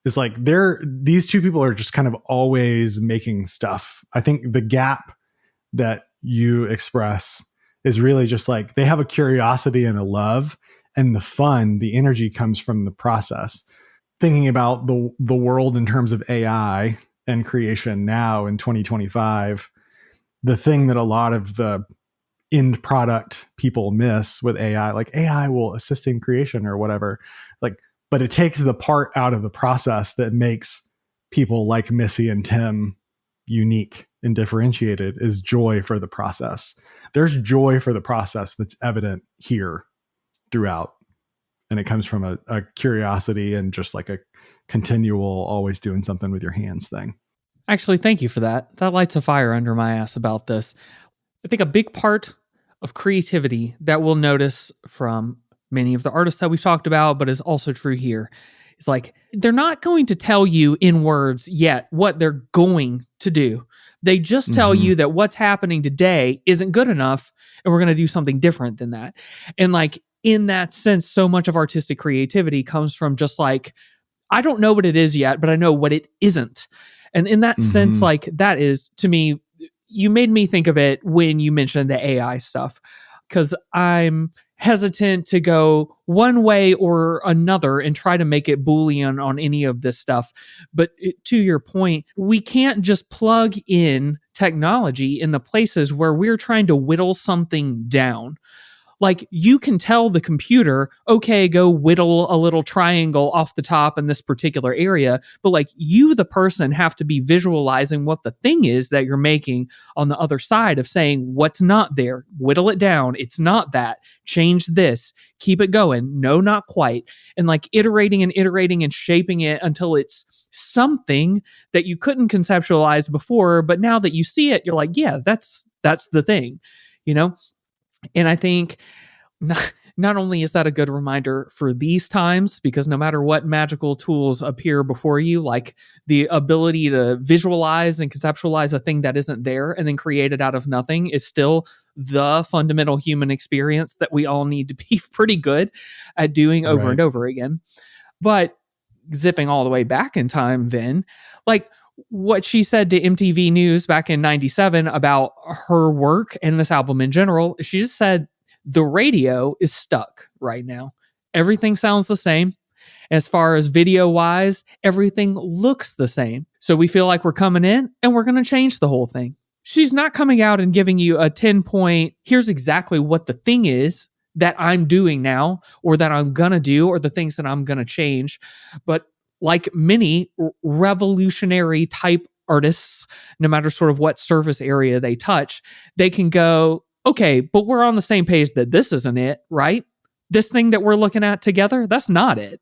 is like, these two people are just kind of always making stuff. I think the gap that you express is really just like they have a curiosity and a love, and the fun, the energy comes from the process. Thinking about the world in terms of AI and creation now in 2025, the thing that a lot of the end product people miss with AI, like AI will assist in creation or whatever, like, but it takes the part out of the process that makes people like Missy and Tim unique and differentiated, is joy for the process. There's joy for the process that's evident here throughout. And it comes from a curiosity and just like a continual, always doing something with your hands thing. Actually, thank you for that. That lights a fire under my ass about this. I think a big part of creativity that we'll notice from many of the artists that we've talked about, but is also true here, is like they're not going to tell you in words yet what they're going to do. They just tell you that what's happening today isn't good enough, and we're going to do something different than that. And like in that sense, so much of artistic creativity comes from just like, I don't know what it is yet, but I know what it isn't. And in that sense, like that is, to me, you made me think of it when you mentioned the AI stuff, because I'm hesitant to go one way or another and try to make it Boolean on any of this stuff. But to your point, we can't just plug in technology in the places where we're trying to whittle something down. Like you can tell the computer, okay, go whittle a little triangle off the top in this particular area. But like you, the person, have to be visualizing what the thing is that you're making on the other side of saying what's not there, whittle it down. It's not that. Change this, keep it going. No, not quite. And like iterating and shaping it until it's something that you couldn't conceptualize before. But now that you see it, you're like, yeah, that's the thing, you know? And I think not only is that a good reminder for these times, because no matter what magical tools appear before you, like the ability to visualize and conceptualize a thing that isn't there and then create it out of nothing is still the fundamental human experience that we all need to be pretty good at doing over and over again. But zipping all the way back in time then, like what she said to MTV News back in 97 about her work and this album in general, she just said, the radio is stuck right now. Everything sounds the same. As far as video wise, everything looks the same. So we feel like we're coming in and we're going to change the whole thing. She's not coming out and giving you a 10-point, here's exactly what the thing is that I'm doing now, or that I'm going to do, or the things that I'm going to change. But like many revolutionary type artists, no matter sort of what surface area they touch, they can go, okay, but we're on the same page that this isn't it, right? This thing that we're looking at together, that's not it.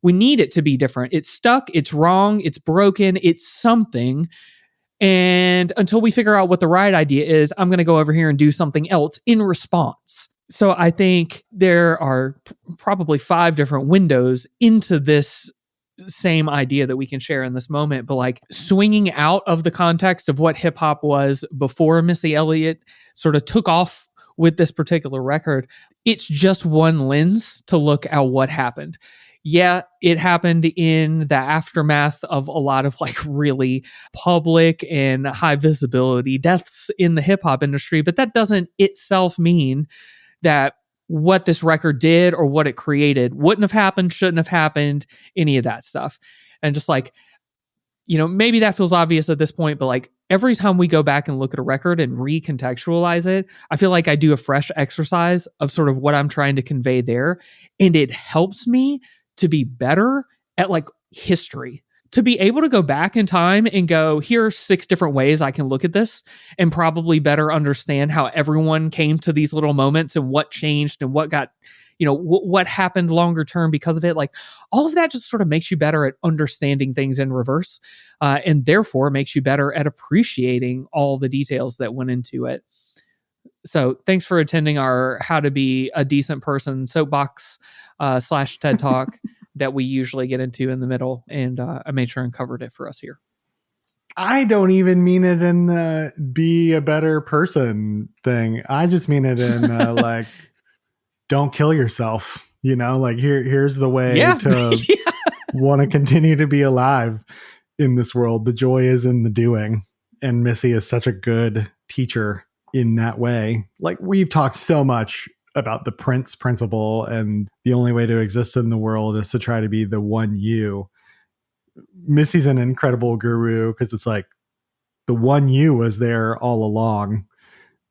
We need it to be different. It's stuck, it's wrong, it's broken, it's something. And until we figure out what the right idea is, I'm going to go over here and do something else in response. So I think there are probably 5 different windows into this same idea that we can share in this moment, but like swinging out of the context of what hip hop was before Missy Elliott sort of took off with this particular record, it's just one lens to look at what happened. Yeah, it happened in the aftermath of a lot of like really public and high visibility deaths in the hip hop industry, but that doesn't itself mean that what this record did or what it created wouldn't have happened, shouldn't have happened, any of that stuff. And just like, you know, maybe that feels obvious at this point, but like every time we go back and look at a record and recontextualize it, I feel like I do a fresh exercise of sort of what I'm trying to convey there. And it helps me to be better at like history, to be able to go back in time and go, here are 6 different ways I can look at this and probably better understand how everyone came to these little moments and what changed and what got, you know, what happened longer term because of it. Like all of that just sort of makes you better at understanding things in reverse, and therefore makes you better at appreciating all the details that went into it. So thanks for attending our How to Be a Decent Person soapbox / TED Talk that we usually get into in the middle. And I made sure and covered it for us here. I don't even mean it in the be a better person thing. I just mean it in like, don't kill yourself. You know, like here's the way to want to continue to be alive in this world. The joy is in the doing. And Missy is such a good teacher in that way. Like we've talked so much about the Prince principle and the only way to exist in the world is to try to be the one you. Missy's an incredible guru because it's like the one you was there all along,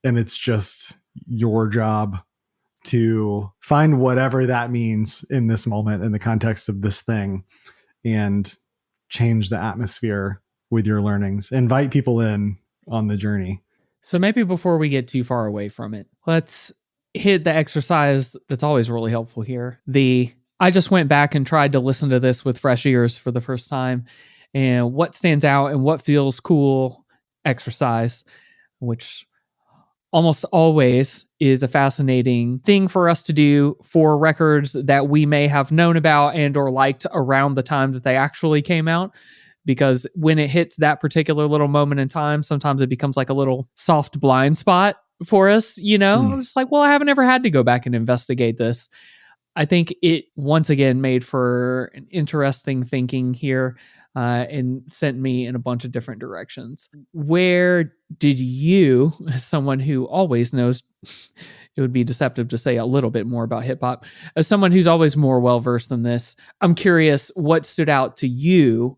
and it's just your job to find whatever that means in this moment in the context of this thing and change the atmosphere with your learnings. Invite people in on the journey. So maybe before we get too far away from it, let's hit the exercise that's always really helpful here. I just went back and tried to listen to this with fresh ears for the first time, and what stands out and what feels cool exercise, which almost always is a fascinating thing for us to do for records that we may have known about and or liked around the time that they actually came out. Because when it hits that particular little moment in time, sometimes it becomes like a little soft blind spot for us, It's like, well, I haven't ever had to go back and investigate this. I think it once again made for an interesting thinking here and sent me in a bunch of different directions. Where did you, as someone who always knows, it would be deceptive to say a little bit more about hip hop, as someone who's always more well-versed than this, I'm curious what stood out to you,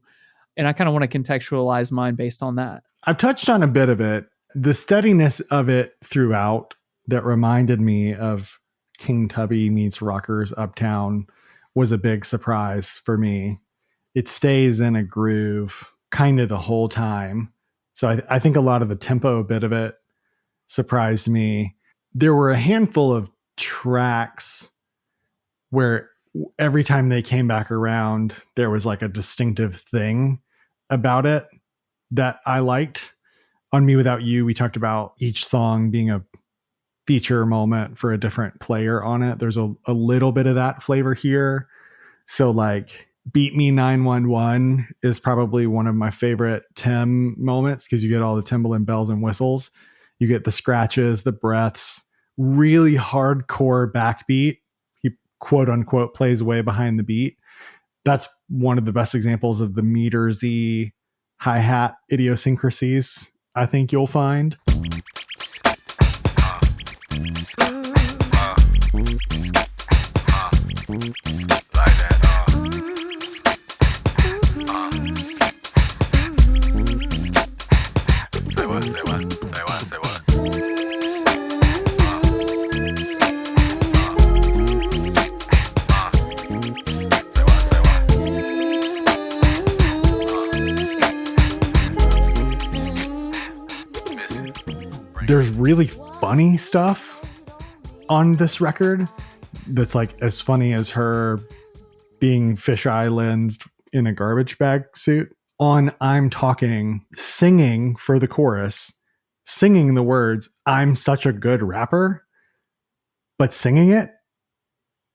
and I kind of want to contextualize mine based on that. I've touched on a bit of it. The steadiness of it throughout that reminded me of King Tubby meets Rockers Uptown was a big surprise for me. It stays in a groove kind of the whole time. So I think a lot of the tempo bit of it surprised me. There were a handful of tracks where every time they came back around, there was like a distinctive thing about it that I liked. On Me Without You, we talked about each song being a feature moment for a different player on it. There's a little bit of that flavor here. So like Beat Me 911 is probably one of my favorite Tim moments because you get all the Timbaland bells and whistles. You get the scratches, the breaths, really hardcore backbeat. He quote unquote plays way behind the beat. That's one of the best examples of the metersy hi-hat idiosyncrasies I think you'll find. There's really funny stuff on this record that's like as funny as her being fisheye lensed in a garbage bag suit. On I'm Talking, singing for the chorus, singing the words, "I'm such a good rapper," but singing it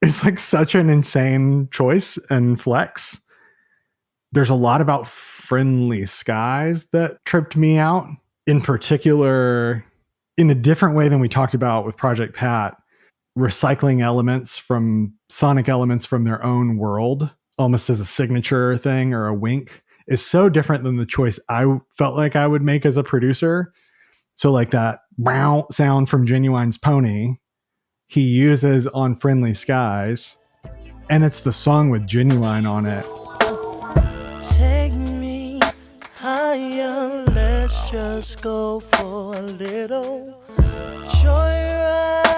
is like such an insane choice and flex. There's a lot about Friendly Skies that tripped me out. In particular, in a different way than we talked about with Project Pat, recycling elements from sonic elements from their own world, almost as a signature thing or a wink, is so different than the choice I felt like I would make as a producer. So like that wow sound from Genuine's Pony, he uses on Friendly Skies, and it's the song with Genuine on it. Take me higher, let's just go for a little joyride.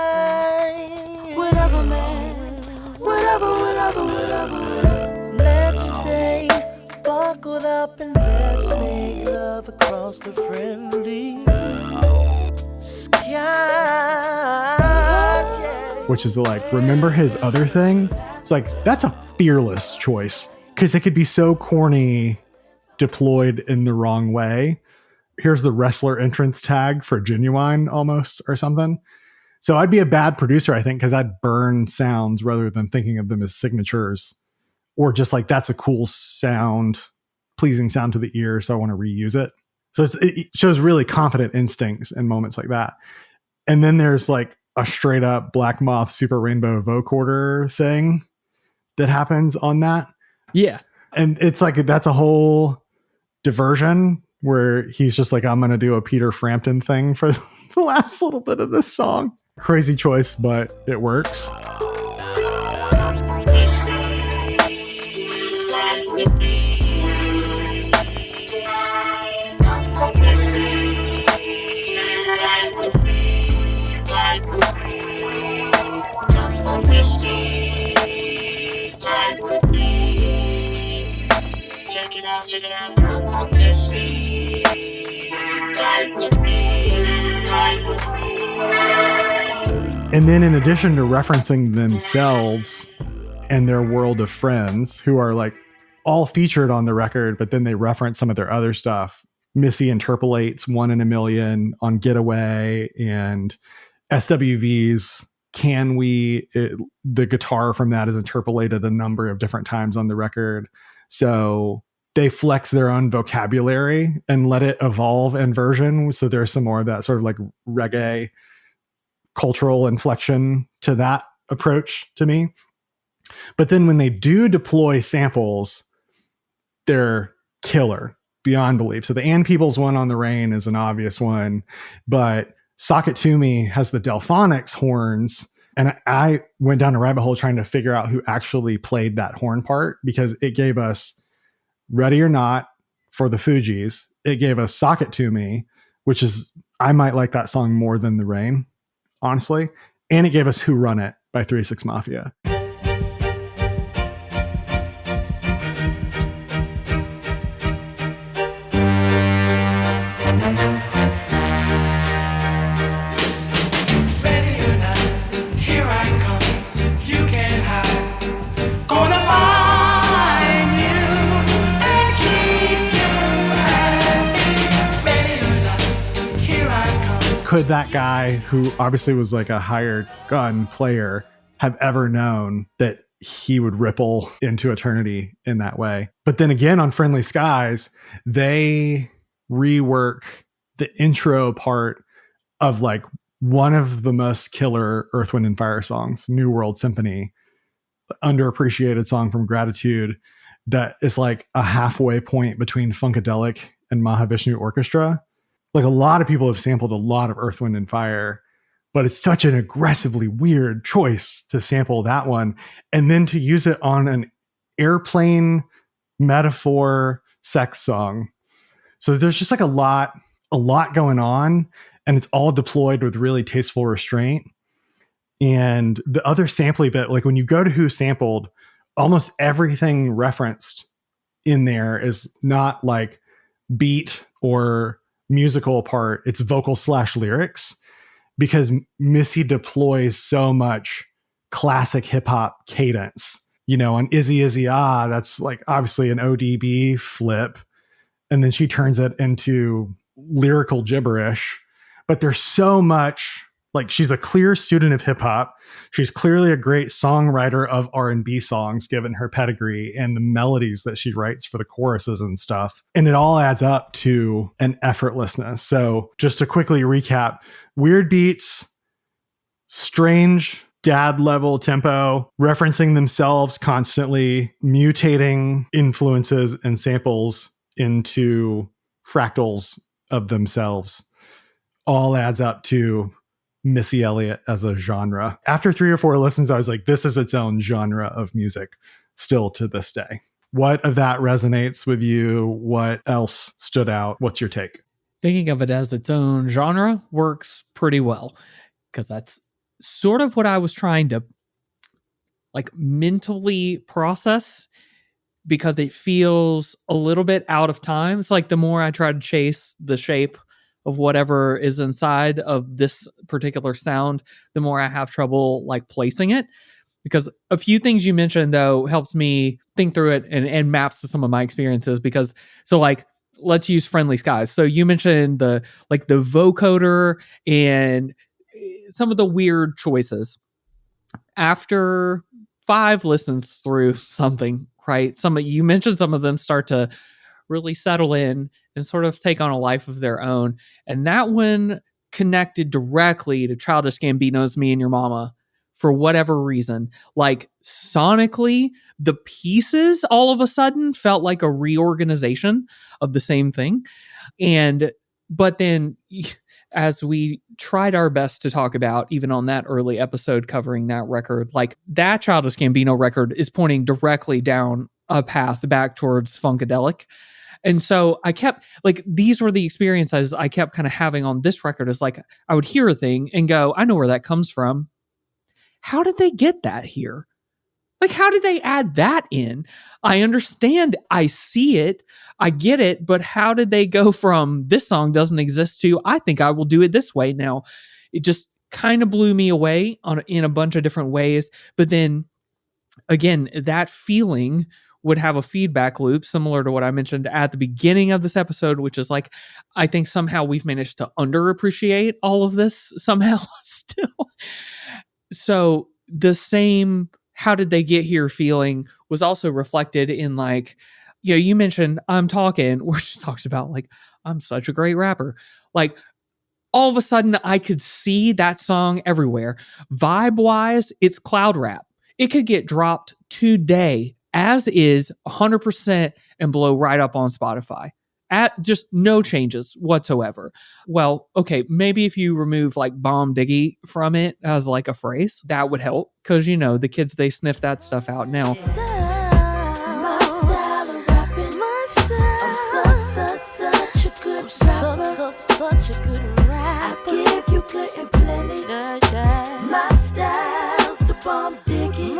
Whatever, man, whatever. Let's stay buckled up and let's make love across the friendly skies. Yeah. Which is like, remember his other thing? It's like, that's a fearless choice because it could be so corny deployed in the wrong way. Here's the wrestler entrance tag for Genuine almost or something. So I'd be a bad producer, I think, because I'd burn sounds rather than thinking of them as signatures or just like, that's a cool sound, pleasing sound to the ear, so I want to reuse it. So it shows really confident instincts in moments like that. And then there's like a straight up Black Moth Super Rainbow vocoder thing that happens on that. Yeah. And it's like, that's a whole diversion where he's just like, I'm going to do a Peter Frampton thing for the last little bit of this song. Crazy choice, but it works. Check it out. Come on, Missy. Ride with me. Ride with me. And then in addition to referencing themselves and their world of friends who are like all featured on the record, but then they reference some of their other stuff. Missy interpolates 1 in a Million on Getaway, and SWV's Can We, the guitar from that is interpolated a number of different times on the record. So they flex their own vocabulary and let it evolve in version. So there's some more of that sort of like reggae cultural inflection to that approach to me. But then when they do deploy samples, they're killer beyond belief. So the And People's one on the Rain is an obvious one, but Sock It To Me has the Delphonics horns. And I went down a rabbit hole trying to figure out who actually played that horn part, because it gave us Ready or Not for the Fugees. It gave us Sock It To Me, which is, I might like that song more than The Rain, honestly. And it gave us Who Run It by 3 6 Mafia. Could that guy, who obviously was like a hired gun player, have ever known that he would ripple into eternity in that way? But then again, on Friendly Skies, they rework the intro part of like one of the most killer Earth, Wind and Fire songs, New World Symphony, underappreciated song from Gratitude that is like a halfway point between Funkadelic and Mahavishnu Orchestra. Like, a lot of people have sampled a lot of Earth, Wind and Fire, but it's such an aggressively weird choice to sample that one and then to use it on an airplane metaphor sex song. So there's just like a lot going on, and it's all deployed with really tasteful restraint. And the other sampling bit, like when you go to Who Sampled, almost everything referenced in there is not like beat or musical part, it's vocal / lyrics, because Missy deploys so much classic hip hop cadence. You know, on Izzy Izzy Ah, that's like obviously an ODB flip, and then she turns it into lyrical gibberish. But there's so much, like, she's a clear student of hip hop. She's clearly a great songwriter of R&B songs, given her pedigree and the melodies that she writes for the choruses and stuff. And it all adds up to an effortlessness. So just to quickly recap, weird beats, strange dad level tempo, referencing themselves constantly, mutating influences and samples into fractals of themselves, all adds up to Missy Elliott as a genre. After 3 or 4 listens, I was like, this is its own genre of music still to this day. What of that resonates with you? What else stood out? What's your take? Thinking of it as its own genre works pretty well, because that's sort of what I was trying to like mentally process, because it feels a little bit out of time. It's like the more I try to chase the shape of whatever is inside of this particular sound, the more I have trouble like placing it. Because a few things you mentioned though helps me think through it and maps to some of my experiences. Because so like, let's use Friendly Skies. So you mentioned the vocoder and some of the weird choices. After 5 listens through something, right? You mentioned some of them start to really settle in and sort of take on a life of their own. And that one connected directly to Childish Gambino's Me and Your Mama for whatever reason. Like sonically, the pieces all of a sudden felt like a reorganization of the same thing. But then as we tried our best to talk about, even on that early episode covering that record, like that Childish Gambino record is pointing directly down a path back towards Funkadelic. And so I kept, like, these were the experiences I kept kind of having on this record, is like, I would hear a thing and go, I know where that comes from. How did they get that here? Like, how did they add that in? I understand. I see it. I get it. But how did they go from this song doesn't exist to I think I will do it this way now? It just kind of blew me away in a bunch of different ways. But then again, that feeling would have a feedback loop similar to what I mentioned at the beginning of this episode, which is like, I think somehow we've managed to underappreciate all of this somehow still. So the same how did they get here feeling was also reflected in, like, you know, you mentioned I'm Talking, where she talks about, like, I'm such a great rapper. Like, all of a sudden I could see that song everywhere. Vibe wise, it's cloud rap. It could get dropped today as is 100% and blow right up on Spotify at just no changes whatsoever. Well, okay, maybe if you remove like bomb diggy from it as like a phrase, that would help, because, you know, the kids, they sniff that stuff out now. Such a good rapper. I give you good and plenty. My style's the bomb diggy.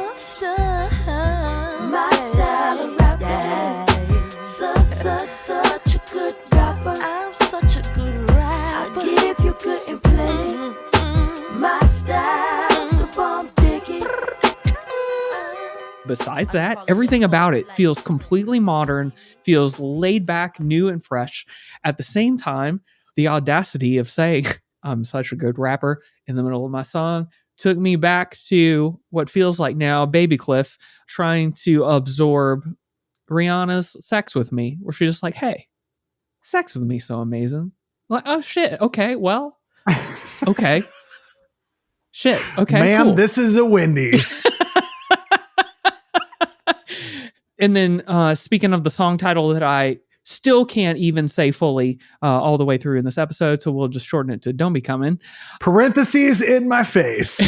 My style of rapping. Such a good rapper. I'm such a good rapper. I give you good and plenty. My style's the bomb diggy. Besides that, everything about it feels completely modern, feels laid back, new and fresh. At the same time, the audacity of saying, I'm such a good rapper in the middle of my song took me back to what feels like now Baby Cliff trying to absorb Rihanna's Sex With Me, where she's just like, hey, sex with me so amazing. Like, oh shit, okay, well, okay. Shit, okay, ma'am, cool. this is a Wendy's. And then speaking of the song title that I still can't even say fully all the way through in this episode, so we'll just shorten it to Don't Be Coming. Parentheses in my face.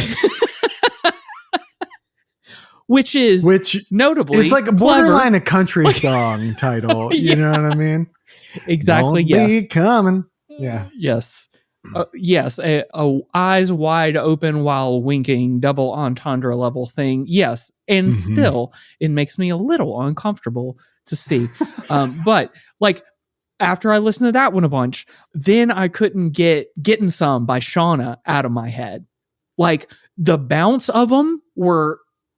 Which notably, it's like a borderline a country song title. Yeah. You know what I mean? Exactly. Don't Yes. be coming. Yeah. Yes. Yes. A eyes wide open while winking, double entendre level thing. Yes. And still, it makes me a little uncomfortable to see. But like, after I listened to that one a bunch, then I couldn't get Getting Some by Shauna out of my head. Like, the bounce of them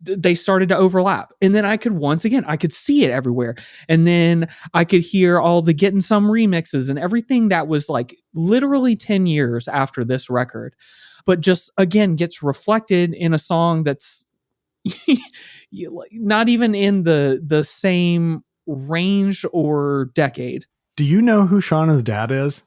they started to overlap. And then I could see it everywhere. And then I could hear all the Getting Some remixes and everything that was like literally 10 years after this record, but just again gets reflected in a song that's not even in the same range or decade. Do you know who Shauna's dad is?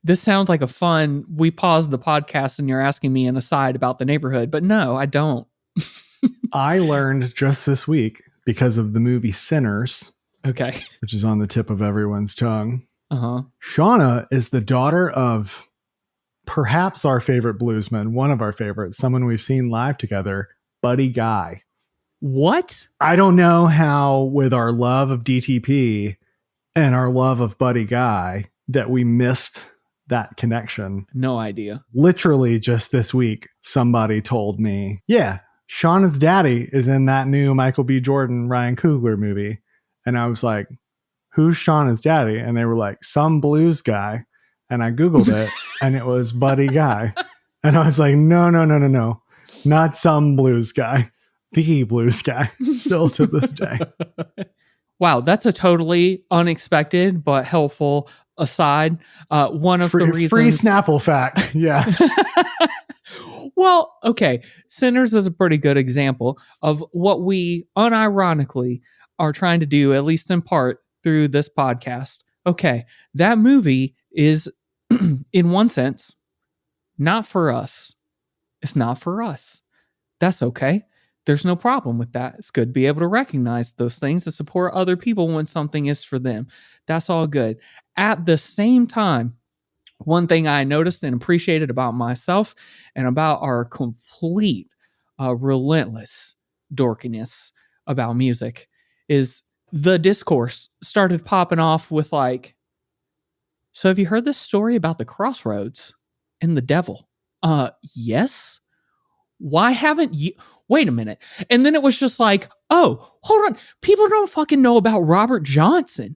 This sounds like a fun, we paused the podcast and you're asking me an aside about the neighborhood, but no, I don't. I learned just this week because of the movie Sinners. Okay. Which is on the tip of everyone's tongue. Uh-huh. Shauna is the daughter of perhaps our favorite bluesman, one of our favorites, someone we've seen live together, Buddy Guy. What? I don't know how, with our love of DTP and our love of Buddy Guy, that we missed that connection. No idea. Literally just this week, somebody told me, yeah, Shauna's daddy is in that new Michael B. Jordan, Ryan Coogler movie. And I was like, who's Shauna's daddy? And they were like, some blues guy. And I Googled it and it was Buddy Guy. And I was like, no. Not some blues guy. The blues guy. Still to this day. Wow, that's a totally unexpected but helpful aside. One of the reasons... Free Snapple fact. Yeah. Well, okay. Sinners is a pretty good example of what we unironically are trying to do, at least in part, through this podcast. Okay, that movie is, in one sense, not for us. It's not for us. That's okay. There's no problem with that. It's good to be able to recognize those things and support other people when something is for them. That's all good. At the same time, one thing I noticed and appreciated about myself and about our complete, relentless dorkiness about music is the discourse started popping off with like, so have you heard this story about the crossroads and the devil? Yes. Why haven't you? Wait a minute. And then it was just like, oh, hold on. People don't fucking know about Robert Johnson.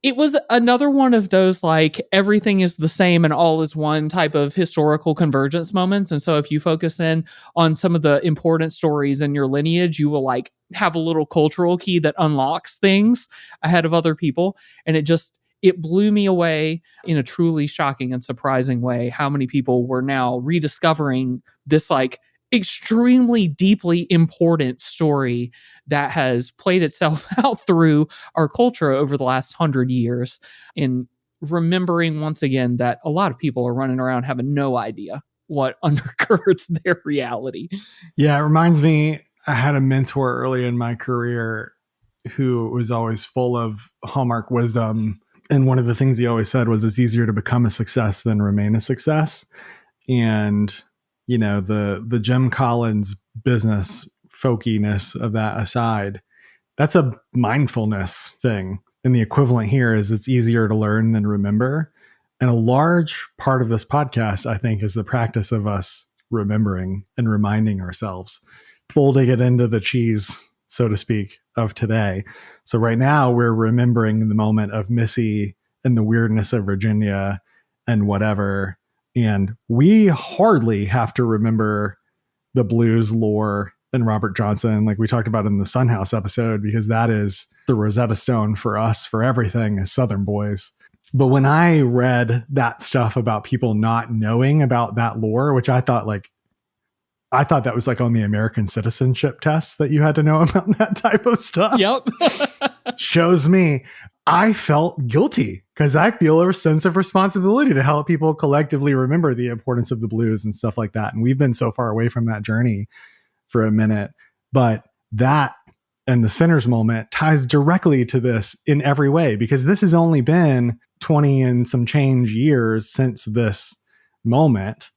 It was another one of those like everything is the same and all is one type of historical convergence moments. And so if you focus in on some of the important stories in your lineage, you will like have a little cultural key that unlocks things ahead of other people. And it blew me away in a truly shocking and surprising way how many people were now rediscovering this like extremely deeply important story that has played itself out through our culture over the last 100 years, in remembering once again that a lot of people are running around having no idea what undergirds their reality. Yeah, it reminds me, I had a mentor early in my career who was always full of Hallmark wisdom. And one of the things he always said was it's easier to become a success than remain a success. And you know, the Jim Collins business folkiness of that aside, that's a mindfulness thing. And the equivalent here is it's easier to learn than remember. And a large part of this podcast, I think, is the practice of us remembering and reminding ourselves, folding it into the cheese, so to speak, of today. So right now we're remembering the moment of Missy and the weirdness of Virginia and whatever. And we hardly have to remember the blues lore and Robert Johnson, like we talked about in the Sun House episode, because that is the Rosetta Stone for us, for everything as Southern boys. But when I read that stuff about people not knowing about that lore, which I thought that was like on the American citizenship test that you had to know about that type of stuff. Yep. Shows me I felt guilty because I feel a sense of responsibility to help people collectively remember the importance of the blues and stuff like that. And we've been so far away from that journey for a minute, but that and the sinner's moment ties directly to this in every way, because this has only been 20 and some change years since this moment.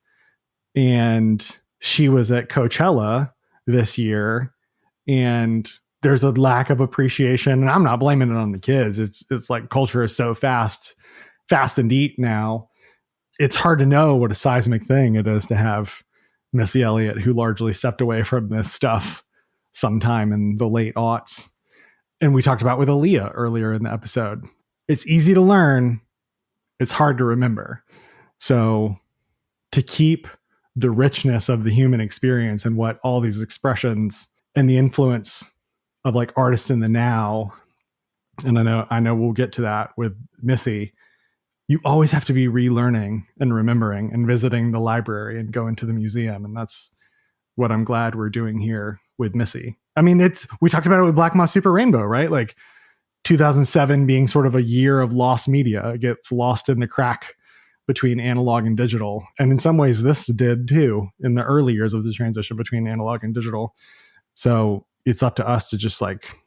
And she was at Coachella this year, and there's a lack of appreciation, and I'm not blaming it on the kids. It's like culture is so fast and deep now. It's hard to know what a seismic thing it is to have Missy Elliott, who largely stepped away from this stuff sometime in the late aughts. And we talked about with Aaliyah earlier in the episode. It's easy to learn. It's hard to remember. So to keep the richness of the human experience and what all these expressions and the influence of like artists in the now, and I know we'll get to that with Missy, you always have to be relearning and remembering and visiting the library and going to the museum. And that's what I'm glad we're doing here with Missy. I mean, we talked about it with Black Moss Super Rainbow, right? Like 2007 being sort of a year of lost media. It gets lost in the crack between analog and digital. And in some ways this did too, in the early years of the transition between analog and digital. So it's up to us to just like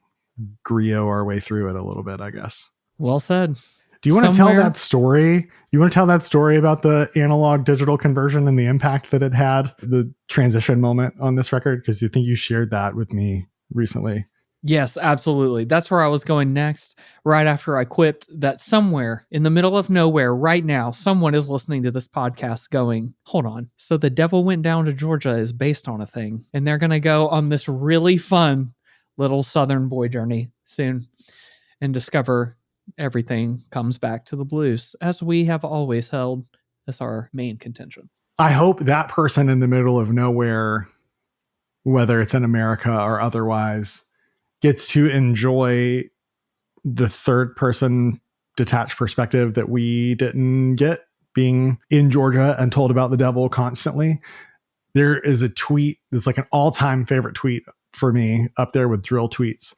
griot our way through it a little bit, I guess. Well said. Do you want to tell that story? You want to tell that story about the analog digital conversion and the impact that it had, the transition moment on this record? Because I think you shared that with me recently. Yes, absolutely. That's where I was going next. Right after I quipped that somewhere in the middle of nowhere right now, someone is listening to this podcast going, hold on. So The Devil Went Down to Georgia is based on a thing, and they're going to go on this really fun little Southern boy journey soon and discover everything comes back to the blues, as we have always held as our main contention. I hope that person in the middle of nowhere, whether it's in America or otherwise, gets to enjoy the third person detached perspective that we didn't get being in Georgia and told about the devil constantly. There is a tweet that's like an all-time favorite tweet for me, up there with drill tweets.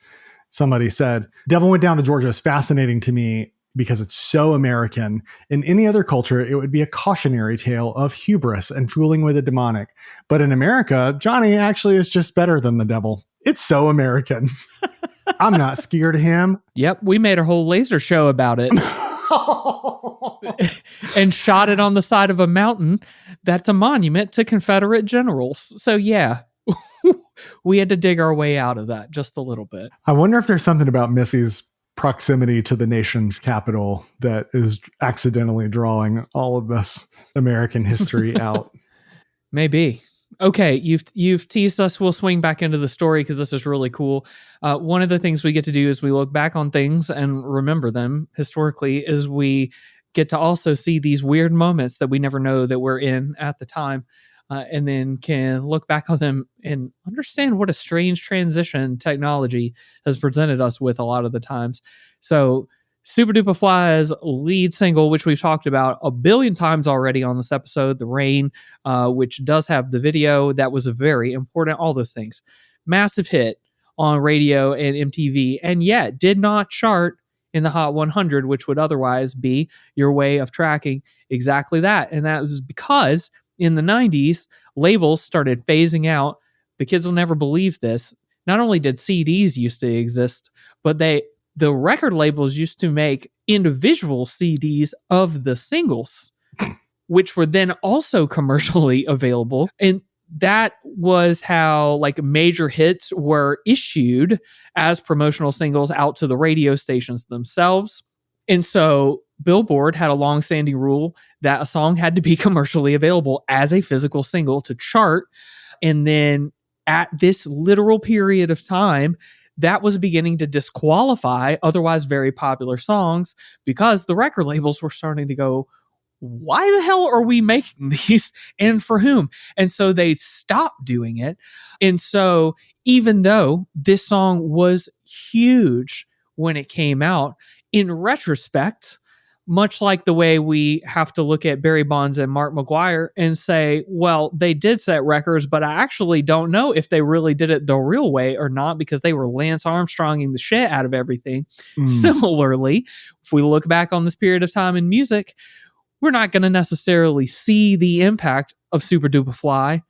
Somebody said, "Devil Went Down to Georgia is fascinating to me because it's so American. In any other culture, it would be a cautionary tale of hubris and fooling with the demonic. But in America, Johnny actually is just better than the devil. It's so American. I'm not scared of him." Yep, we made a whole laser show about it. and shot it on the side of a mountain that's a monument to Confederate generals. So yeah, we had to dig our way out of that just a little bit. I wonder if there's something about Missy's proximity to the nation's capital that is accidentally drawing all of this American history out. Maybe. Okay, you've teased us. We'll swing back into the story because this is really cool. One of the things we get to do is we look back on things and remember them historically, is we get to also see these weird moments that we never know that we're in at the time, and then can look back on them and understand what a strange transition technology has presented us with a lot of the times. So Supa Dupa Fly's lead single, which we've talked about a billion times already on this episode, The Rain, which does have the video. That was a very important, all those things. Massive hit on radio and MTV, and yet did not chart in the Hot 100, which would otherwise be your way of tracking exactly that. And that was because in the 90s, labels started phasing out. The kids will never believe this. Not only did CDs used to exist, but the record labels used to make individual CDs of the singles, which were then also commercially available. And that was how like major hits were issued as promotional singles out to the radio stations themselves. And so Billboard had a long-standing rule that a song had to be commercially available as a physical single to chart. And then at this literal period of time, that was beginning to disqualify otherwise very popular songs because the record labels were starting to go, why the hell are we making these and for whom? And so they stopped doing it. And so even though this song was huge when it came out, in retrospect, much like the way we have to look at Barry Bonds and Mark McGuire and say, well, they did set records, but I actually don't know if they really did it the real way or not because they were Lance Armstronging the shit out of everything. Similarly, if we look back on this period of time in music, we're not going to necessarily see the impact of Supa Dupa Fly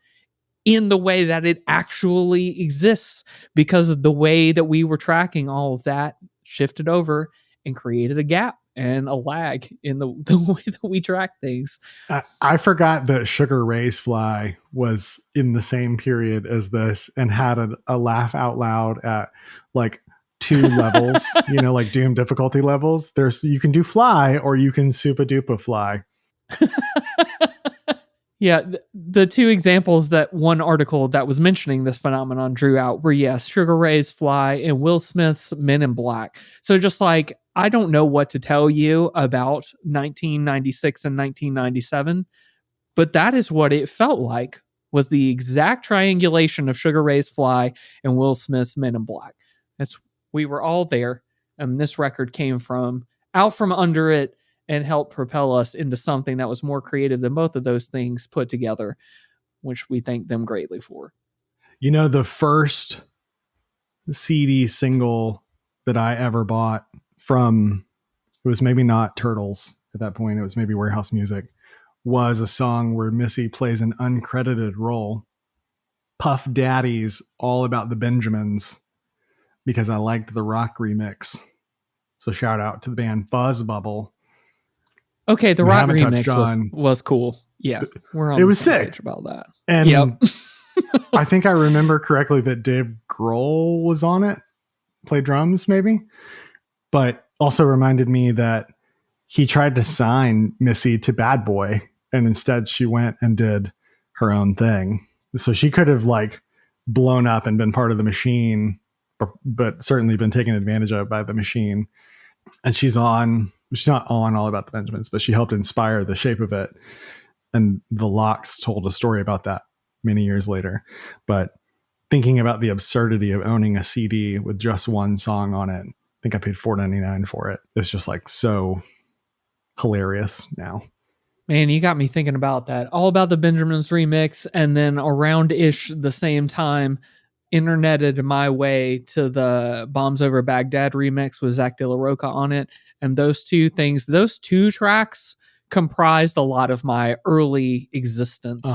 in the way that it actually exists because of the way that we were tracking all of that shifted over and created a gap and a lag in the way that we track things. I forgot that Sugar Ray's Fly was in the same period as this and had a laugh out loud at like 2 levels, like Doom difficulty levels. You can do Fly or you can Supa Dupa Fly. Yeah, the 2 examples that one article that was mentioning this phenomenon drew out were, yes, Sugar Ray's Fly and Will Smith's Men in Black. So just like, I don't know what to tell you about 1996 and 1997, but that is what it felt like, was the exact triangulation of Sugar Ray's Fly and Will Smith's Men in Black. We were all there, and this record came out from under it and helped propel us into something that was more creative than both of those things put together, which we thank them greatly for. The first CD single that I ever bought from, it was maybe not Turtles at that point, it was maybe Warehouse Music, was a song where Missy plays an uncredited role, Puff Daddy's All About the Benjamins, because I liked the rock remix. So shout out to the band Buzz Bubble. Okay, the rock remix was cool. Yeah, we're on. It was sick about that. And yep. I think I remember correctly that Dave Grohl was on it, played drums maybe, but also reminded me that he tried to sign Missy to Bad Boy, and instead she went and did her own thing. So she could have like blown up and been part of the machine, but certainly been taken advantage of by the machine. And she's not on All About the Benjamins, but she helped inspire the shape of it. And the Lox told a story about that many years later. But thinking about the absurdity of owning a CD with just one song on it, I think I paid $4.99 for it. It's just like so hilarious now. Man, you got me thinking about that. All About the Benjamins remix, and then around-ish the same time, interneted my way to the Bombs Over Baghdad remix with Zach De La Rocha on it. And those 2 tracks comprised a lot of my early existence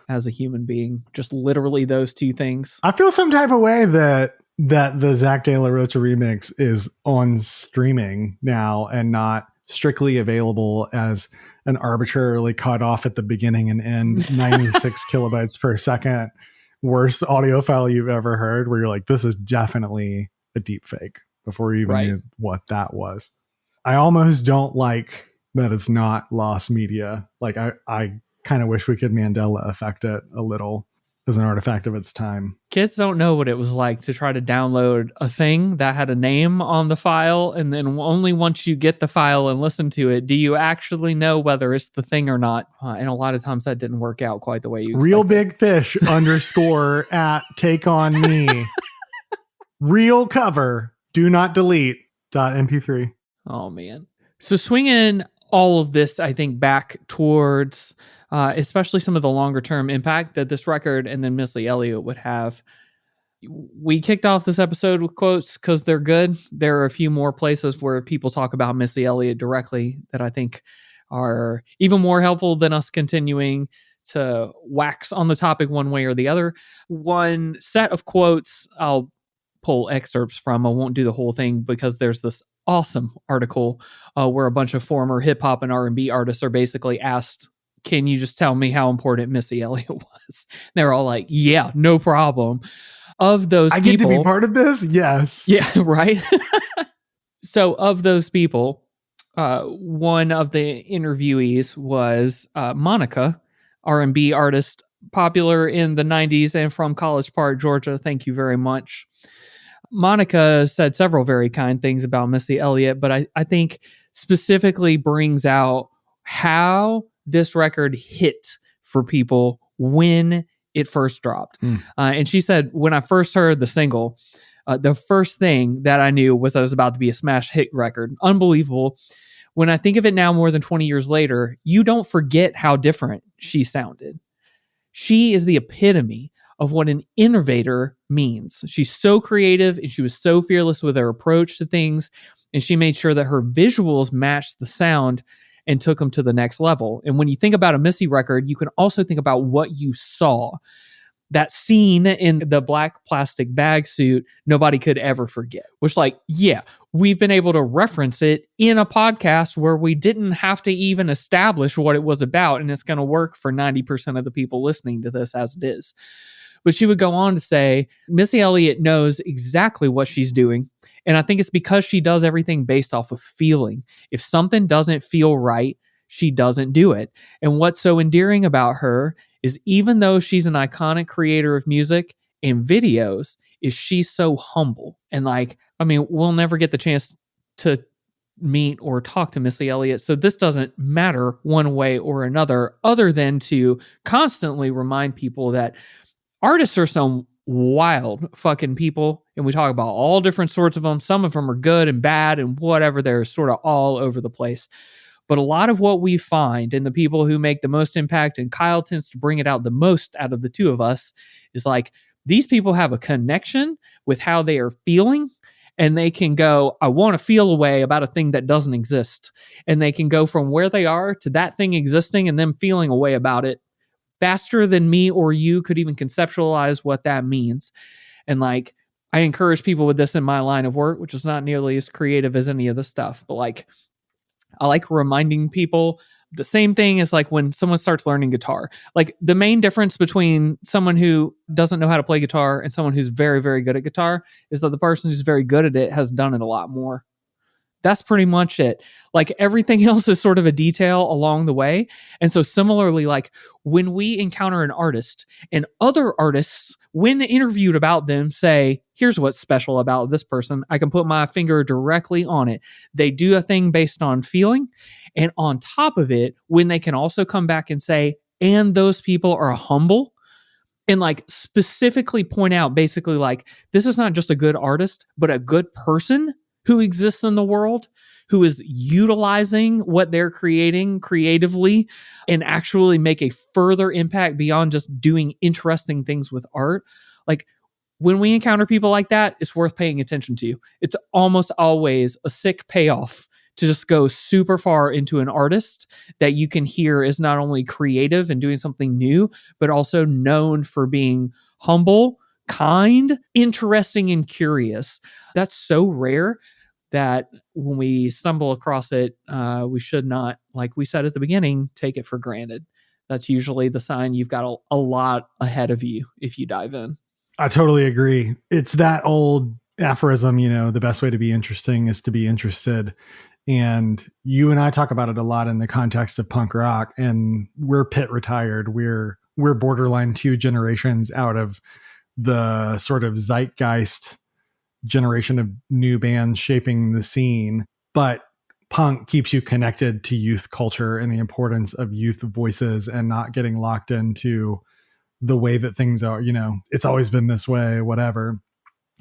as a human being. Just literally those 2 things. I feel some type of way that the Zach De La Rocha remix is on streaming now and not strictly available as an arbitrarily cut off at the beginning and end 96 kilobytes per second worst audio file you've ever heard, where you're like, this is definitely a deep fake before you even knew what that was. I almost don't like that it's not lost media. Like I kind of wish we could Mandela effect it a little as an artifact of its time. Kids don't know what it was like to try to download a thing that had a name on the file, and then only once you get the file and listen to it do you actually know whether it's the thing or not. And a lot of times that didn't work out quite the way you expected. Real big fish underscore at take on me. Real cover. Do not delete .mp3. Oh man. So swinging all of this, I think, back towards especially some of the longer term impact that this record and then Missy Elliott would have. We kicked off this episode with quotes because they're good. There are a few more places where people talk about Missy Elliott directly that I think are even more helpful than us continuing to wax on the topic one way or the other. One set of quotes I'll pull excerpts from. I won't do the whole thing because there's this awesome article where a bunch of former hip hop and R&B artists are basically asked, can you just tell me how important Missy Elliott was? And they're all like, yeah, no problem. Of those people, I get to be part of this? Yes. Yeah, right? So of those people, one of the interviewees was Monica, R&B artist, popular in the 90s and from College Park, Georgia. Thank you very much. Monica said several very kind things about Missy Elliott, but I think specifically brings out how this record hit for people when it first dropped. And she said, when I first heard the single, the first thing that I knew was that it was about to be a smash hit record. Unbelievable. When I think of it now, more than 20 years later, you don't forget how different she sounded. She is the epitome of what an innovator means. She's so creative and she was so fearless with her approach to things. And she made sure that her visuals matched the sound and took them to the next level. And when you think about a Missy record, you can also think about what you saw. That scene in the black plastic bag suit, nobody could ever forget. Which, like, yeah, we've been able to reference it in a podcast where we didn't have to even establish what it was about. And it's going to work for 90% of the people listening to this as it is. But she would go on to say, Missy Elliott knows exactly what she's doing. And I think it's because she does everything based off of feeling. If something doesn't feel right, she doesn't do it. And what's so endearing about her is even though she's an iconic creator of music and videos, is she's so humble. And like, I mean, we'll never get the chance to meet or talk to Missy Elliott. So this doesn't matter one way or another, other than to constantly remind people that artists are some wild fucking people. And we talk about all different sorts of them. Some of them are good and bad and whatever. They're sort of all over the place. But a lot of what we find in the people who make the most impact, and Kyle tends to bring it out the most out of the two of us, is like, these people have a connection with how they are feeling, and they can go, I want to feel a way about a thing that doesn't exist. And they can go from where they are to that thing existing and them feeling a way about it faster than me or you could even conceptualize what that means. And like, I encourage people with this in my line of work, which is not nearly as creative as any of the stuff, but like, I like reminding people the same thing as like when someone starts learning guitar. Like the main difference between someone who doesn't know how to play guitar and someone who's very, very good at guitar is that the person who's very good at it has done it a lot more. That's pretty much it. Like everything else is sort of a detail along the way. And so similarly, like when we encounter an artist and other artists, when interviewed about them, say, here's what's special about this person, I can put my finger directly on it. They do a thing based on feeling. And on top of it, when they can also come back and say, and those people are humble, and like specifically point out basically like, this is not just a good artist, but a good person who exists in the world, who is utilizing what they're creating creatively and actually make a further impact beyond just doing interesting things with art. Like when we encounter people like that, it's worth paying attention to. It's almost always a sick payoff to just go super far into an artist that you can hear is not only creative and doing something new, but also known for being humble, kind, interesting, and curious. That's so rare. that when we stumble across it, we should not, like we said at the beginning, take it for granted. That's usually the sign you've got a lot ahead of you if you dive in. I totally agree. It's that old aphorism, the best way to be interesting is to be interested. And you and I talk about it a lot in the context of punk rock, and we're pit retired. We're borderline 2 generations out of the sort of zeitgeist generation of new bands shaping the scene. But punk keeps you connected to youth culture and the importance of youth voices and not getting locked into the way that things are, it's always been this way, whatever,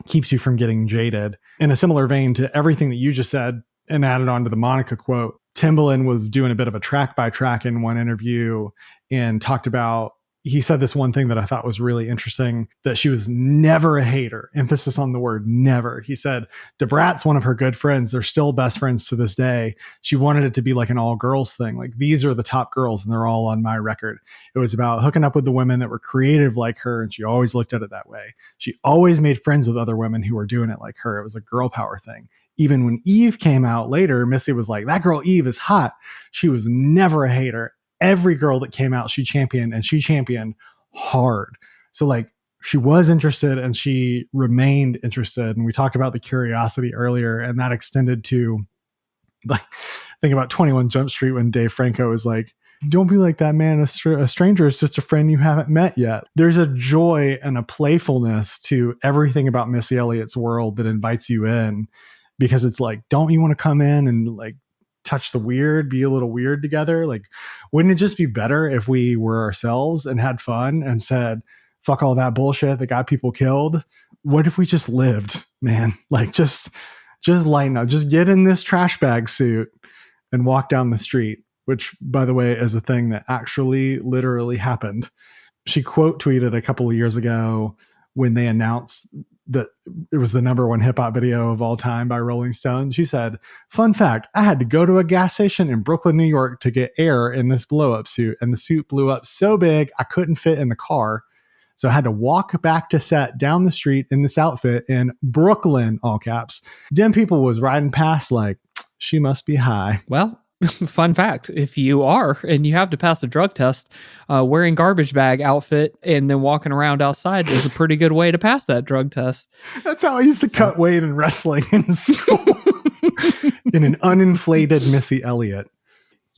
keeps you from getting jaded. In a similar vein to everything that you just said and added on to the Monica quote, Timbaland was doing a bit of a track by track in one interview and talked about, he said this one thing that I thought was really interesting, that she was never a hater, emphasis on the word never. He said, DeBrat's one of her good friends. They're still best friends to this day. She wanted it to be like an all girls thing. Like, these are the top girls and they're all on my record. It was about hooking up with the women that were creative like her. And she always looked at it that way. She always made friends with other women who were doing it like her. It was a girl power thing. Even when Eve came out later, Missy was like, that girl Eve is hot. She was never a hater. Every girl that came out, she championed, and she championed hard. So like, she was interested and she remained interested. And we talked about the curiosity earlier, and that extended to, like, think about 21 Jump Street when Dave Franco is like, don't be like that, man. A stranger is just a friend you haven't met yet. There's a joy and a playfulness to everything about Missy Elliott's world that invites you in, because it's like, don't you want to come in and like touch the weird, be a little weird together? Like, wouldn't it just be better if we were ourselves and had fun and said, fuck all that bullshit that got people killed? What if we just lived, man? Like, just lighten up, just get in this trash bag suit and walk down the street, which, by the way, is a thing that actually literally happened. She quote tweeted a couple of years ago when they announced that it was the #1 hip hop video of all time by Rolling Stone. She said, fun fact, I had to go to a gas station in Brooklyn, New York to get air in this blow up suit. And the suit blew up so big, I couldn't fit in the car. So I had to walk back to set down the street in this outfit in Brooklyn, all caps. Them people was riding past like, she must be high. Well, fun fact, if you are and you have to pass a drug test, wearing garbage bag outfit and then walking around outside is a pretty good way to pass that drug test. That's how I used to cut weight in wrestling in school. In an uninflated Missy Elliott.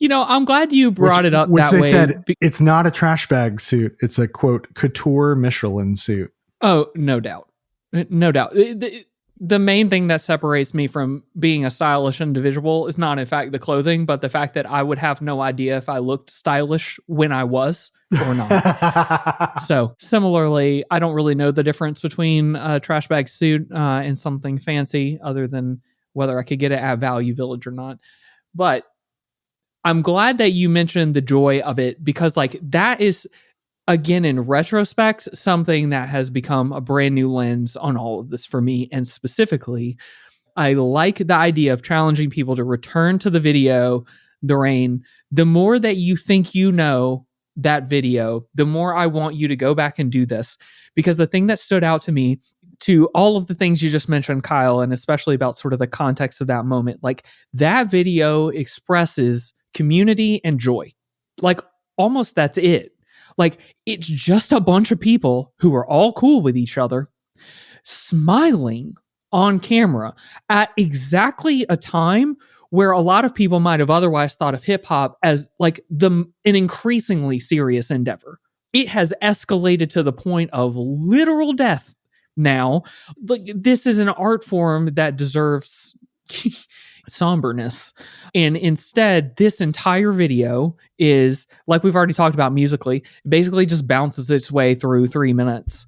I'm glad you brought it up which that they way. Said it's not a trash bag suit. It's a, quote, couture Michelin suit. Oh, no doubt. No doubt. The main thing that separates me from being a stylish individual is not, in fact, the clothing, but the fact that I would have no idea if I looked stylish when I was or not. So similarly, I don't really know the difference between a trash bag suit and something fancy, other than whether I could get it at Value Village or not. But I'm glad that you mentioned the joy of it, because like, that is, again, in retrospect, something that has become a brand new lens on all of this for me. And specifically, I like the idea of challenging people to return to the video, the rain. The more that you think you know that video, the more I want you to go back and do this. Because the thing that stood out to me, to all of the things you just mentioned, Kyle, and especially about sort of the context of that moment, like, that video expresses community and joy. Like, almost that's it. Like, it's just a bunch of people who are all cool with each other, smiling on camera at exactly a time where a lot of people might have otherwise thought of hip hop as like an increasingly serious endeavor. It has escalated to the point of literal death now. Like, this is an art form that deserves somberness. And instead, this entire video is, like we've already talked about musically, basically just bounces its way through 3 minutes.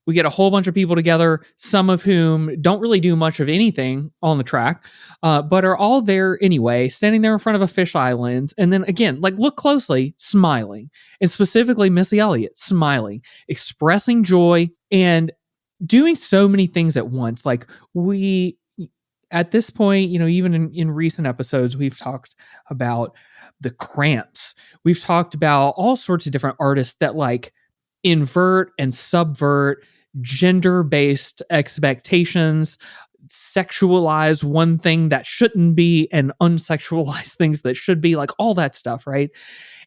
We get a whole bunch of people together, some of whom don't really do much of anything on the track, but are all there anyway, standing there in front of a fisheye lens. And then again, like, look closely, smiling. And specifically Missy Elliott, smiling, expressing joy, and doing so many things at once. Like, we, at this point, even in recent episodes, we've talked about the Cramps. We've talked about all sorts of different artists that like invert and subvert gender-based expectations, sexualize one thing that shouldn't be and unsexualize things that should be, like all that stuff, right?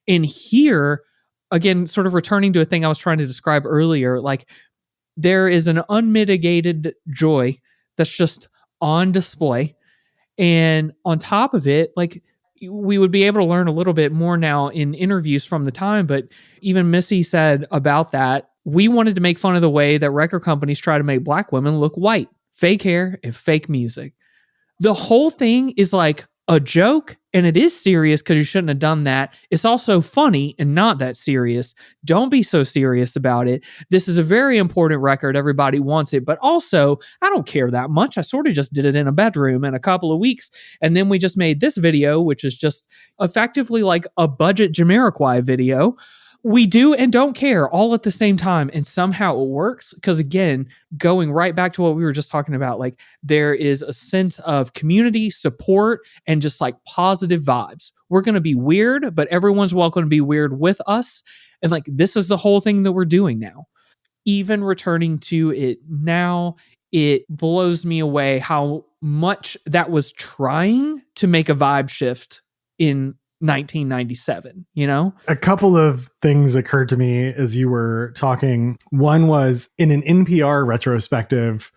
And here, again, sort of returning to a thing I was trying to describe earlier, like there is an unmitigated joy that's just on display. And on top of it, like we would be able to learn a little bit more now in interviews from the time, but even Missy said about that, we wanted to make fun of the way that record companies try to make black women look white, fake hair and fake music. The whole thing is like a joke, and it is serious because you shouldn't have done that. It's also funny and not that serious. Don't be so serious about it. This is a very important record. Everybody wants it, but also I don't care that much. I sort of just did it in a bedroom in a couple of weeks, and then we just made this video, which is just effectively like a budget Jamiroquai video. We do and don't care all at the same time, and somehow it works because, again, going right back to what we were just talking about, like there is a sense of community support and just like positive vibes. We're going to be weird, but everyone's welcome to be weird with us. And like this is the whole thing that we're doing now. Even returning to it now, it blows me away how much that was trying to make a vibe shift in 1997, you know? A couple of things occurred to me as you were talking. One was in an NPR retrospective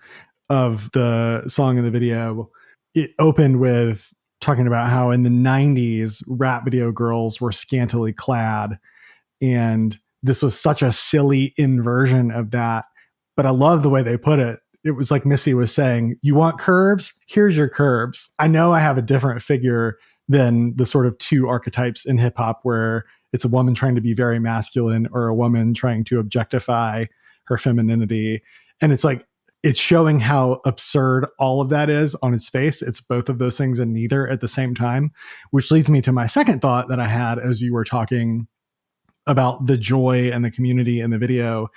of the song in the video, it opened with talking about how in the 90s, rap video girls were scantily clad. And this was such a silly inversion of that. But I love the way they put it. It was like Missy was saying, you want curves? Here's your curves. I know I have a different figure than the sort of two archetypes in hip hop where it's a woman trying to be very masculine or a woman trying to objectify her femininity. And it's like, it's showing how absurd all of that is on its face. It's both of those things and neither at the same time, which leads me to my second thought that I had as you were talking about the joy and the community in the video.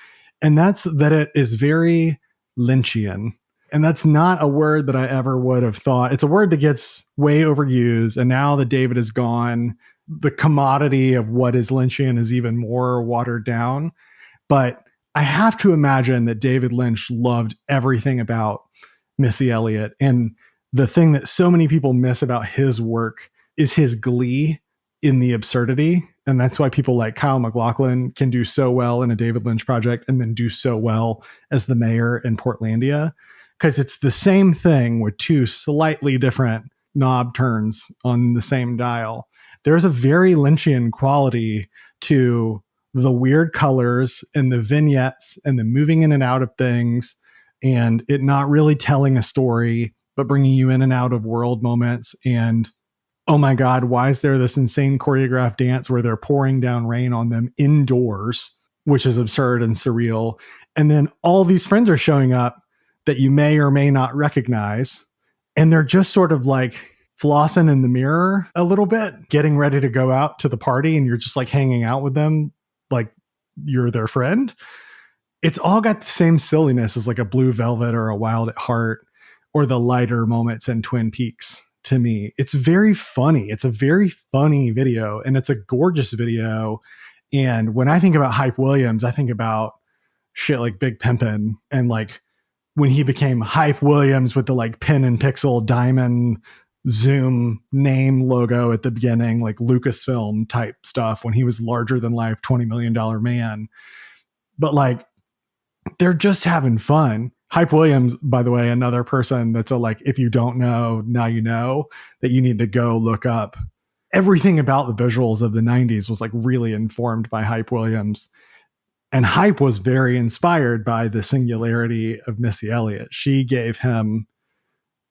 And that's that it is very Lynchian. And that's not a word that I ever would have thought. It's a word that gets way overused. And now that David is gone, the commodity of what is Lynchian is even more watered down. But I have to imagine that David Lynch loved everything about Missy Elliott. And the thing that so many people miss about his work is his glee in the absurdity. And that's why people like Kyle MacLachlan can do so well in a David Lynch project and then do so well as the mayor in Portlandia. Because it's the same thing with two slightly different knob turns on the same dial. There's a very Lynchian quality to the weird colors and the vignettes and the moving in and out of things and it not really telling a story, but bringing you in and out of world moments. And oh my God, why is there this insane choreographed dance where they're pouring down rain on them indoors, which is absurd and surreal. And then all these friends are showing up that you may or may not recognize. And they're just sort of like flossing in the mirror a little bit, getting ready to go out to the party. And you're just like hanging out with them like you're their friend. It's all got the same silliness as like a Blue Velvet or a Wild at Heart or the lighter moments in Twin Peaks to me. It's very funny. It's a very funny video and it's a gorgeous video. And when I think about Hype Williams, I think about shit like Big Pimpin' and like when he became Hype Williams with the like pin and pixel diamond zoom name logo at the beginning, like Lucasfilm type stuff when he was larger than life, $20 million man. But like, they're just having fun. Hype Williams, by the way, another person that's a like, if you don't know, now you know, that you need to go look up. Everything about the visuals of the 90s was like really informed by Hype Williams. And Hype was very inspired by the singularity of Missy Elliott. She gave him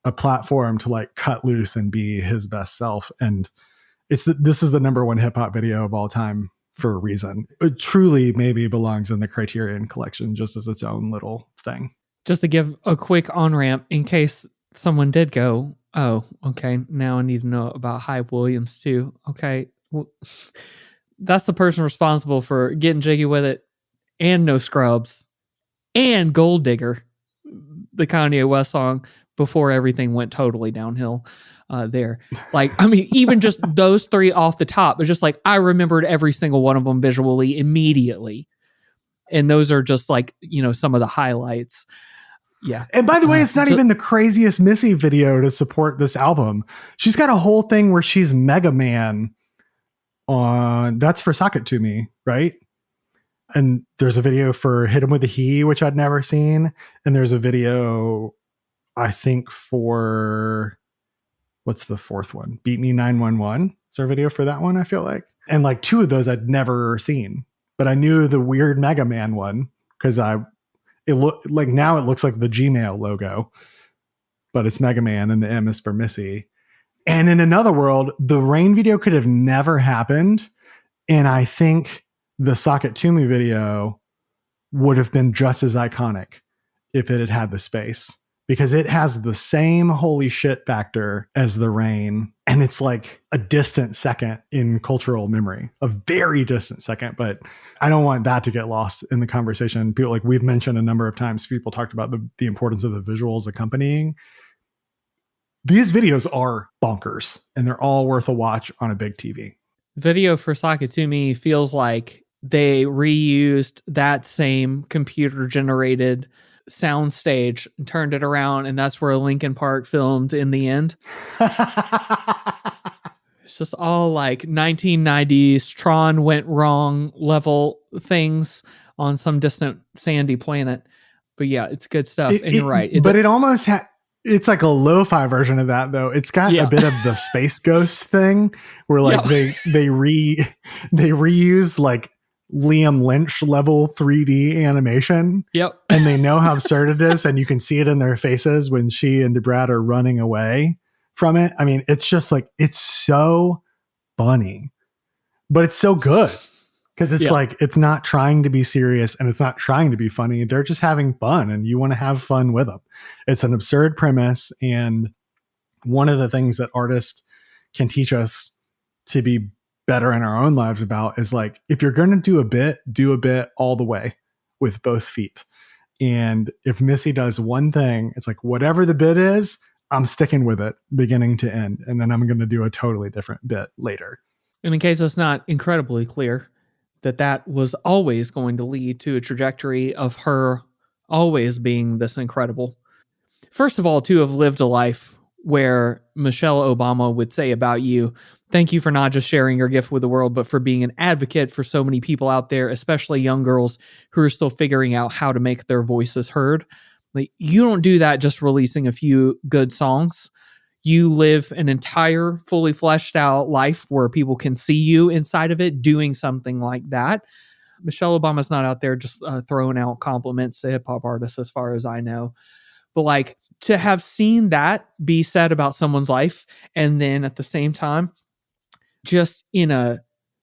a platform to like cut loose and be his best self. And this is the number one hip hop video of all time for a reason. It truly maybe belongs in the Criterion collection just as its own little thing. Just to give a quick on-ramp in case someone did go, oh, okay, now I need to know about Hype Williams too. Okay, well, that's the person responsible for Getting Jiggy With It and No Scrubs and Gold Digger, the Kanye West song, before everything went totally downhill there. Like, I mean, even just those three off the top, it's just like, I remembered every single one of them visually immediately. And those are just like, you know, some of the highlights. Yeah. And by the way, it's not Ju- even the craziest Missy video to support this album. She's got a whole thing where she's Mega Man on, that's for Sock It To Me, right? And there's a video for Hit 'Em With a He, which I'd never seen. And there's a video, I think, for what's the fourth one? Beat Me 911. Is there a video for that one? I feel like. And like two of those I'd never seen, but I knew the weird Mega Man one because it looked like, now it looks like the Gmail logo, but it's Mega Man and the M is for Missy. And in another world, the Rain video could have never happened. And I think the Sock It To Me video would have been just as iconic if it had had the space, because it has the same holy shit factor as the Rain. And it's like a distant second in cultural memory, a very distant second. But I don't want that to get lost in the conversation. People, like we've mentioned a number of times, people talked about the importance of the visuals accompanying. These videos are bonkers and they're all worth a watch on a big TV. Video for Sock It To Me feels like they reused that same computer generated sound stage and turned it around, and that's where Linkin Park filmed in the end. It's just all like 1990s Tron went wrong level things on some distant sandy planet. But yeah, it's good stuff. And you're right. It almost it's like a lo-fi version of that though. It's got a bit of the Space Ghost thing where like they reuse like Liam Lynch level 3D animation. Yep. And they know how absurd it is. And you can see it in their faces when she and DeBrad are running away from it. I mean, it's just like, it's so funny, but it's so good because it's like, it's not trying to be serious and it's not trying to be funny. They're just having fun and you want to have fun with them. It's an absurd premise. And one of the things that artists can teach us to be better in our own lives about is like, if you're going to do a bit all the way with both feet. And if Missy does one thing, it's like, whatever the bit is, I'm sticking with it beginning to end. And then I'm going to do a totally different bit later. And in case it's not incredibly clear, that was always going to lead to a trajectory of her always being this incredible. First of all, to have lived a life where Michelle Obama would say about you, thank you for not just sharing your gift with the world, but for being an advocate for so many people out there, especially young girls who are still figuring out how to make their voices heard. Like, you don't do that just releasing a few good songs. You live an entire fully fleshed out life where people can see you inside of it doing something like that. Michelle Obama's not out there just throwing out compliments to hip hop artists as far as I know. But like, to have seen that be said about someone's life, and then at the same time, just in a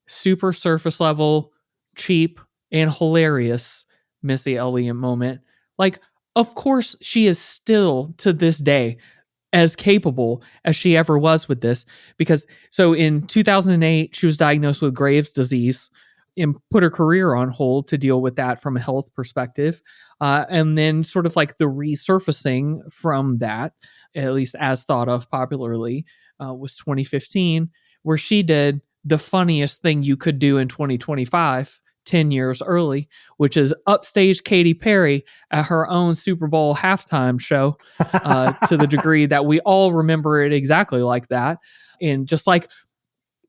super surface level, cheap and hilarious Missy Elliott moment, like, of course she is still to this day as capable as she ever was with this, because so in 2008 she was diagnosed with Graves' disease and put her career on hold to deal with that from a health perspective. And then sort of like the resurfacing from that, at least as thought of popularly, was 2015, where she did the funniest thing you could do in 2025, 10 years early, which is upstage Katy Perry at her own Super Bowl halftime show, to the degree that we all remember it exactly like that. And just like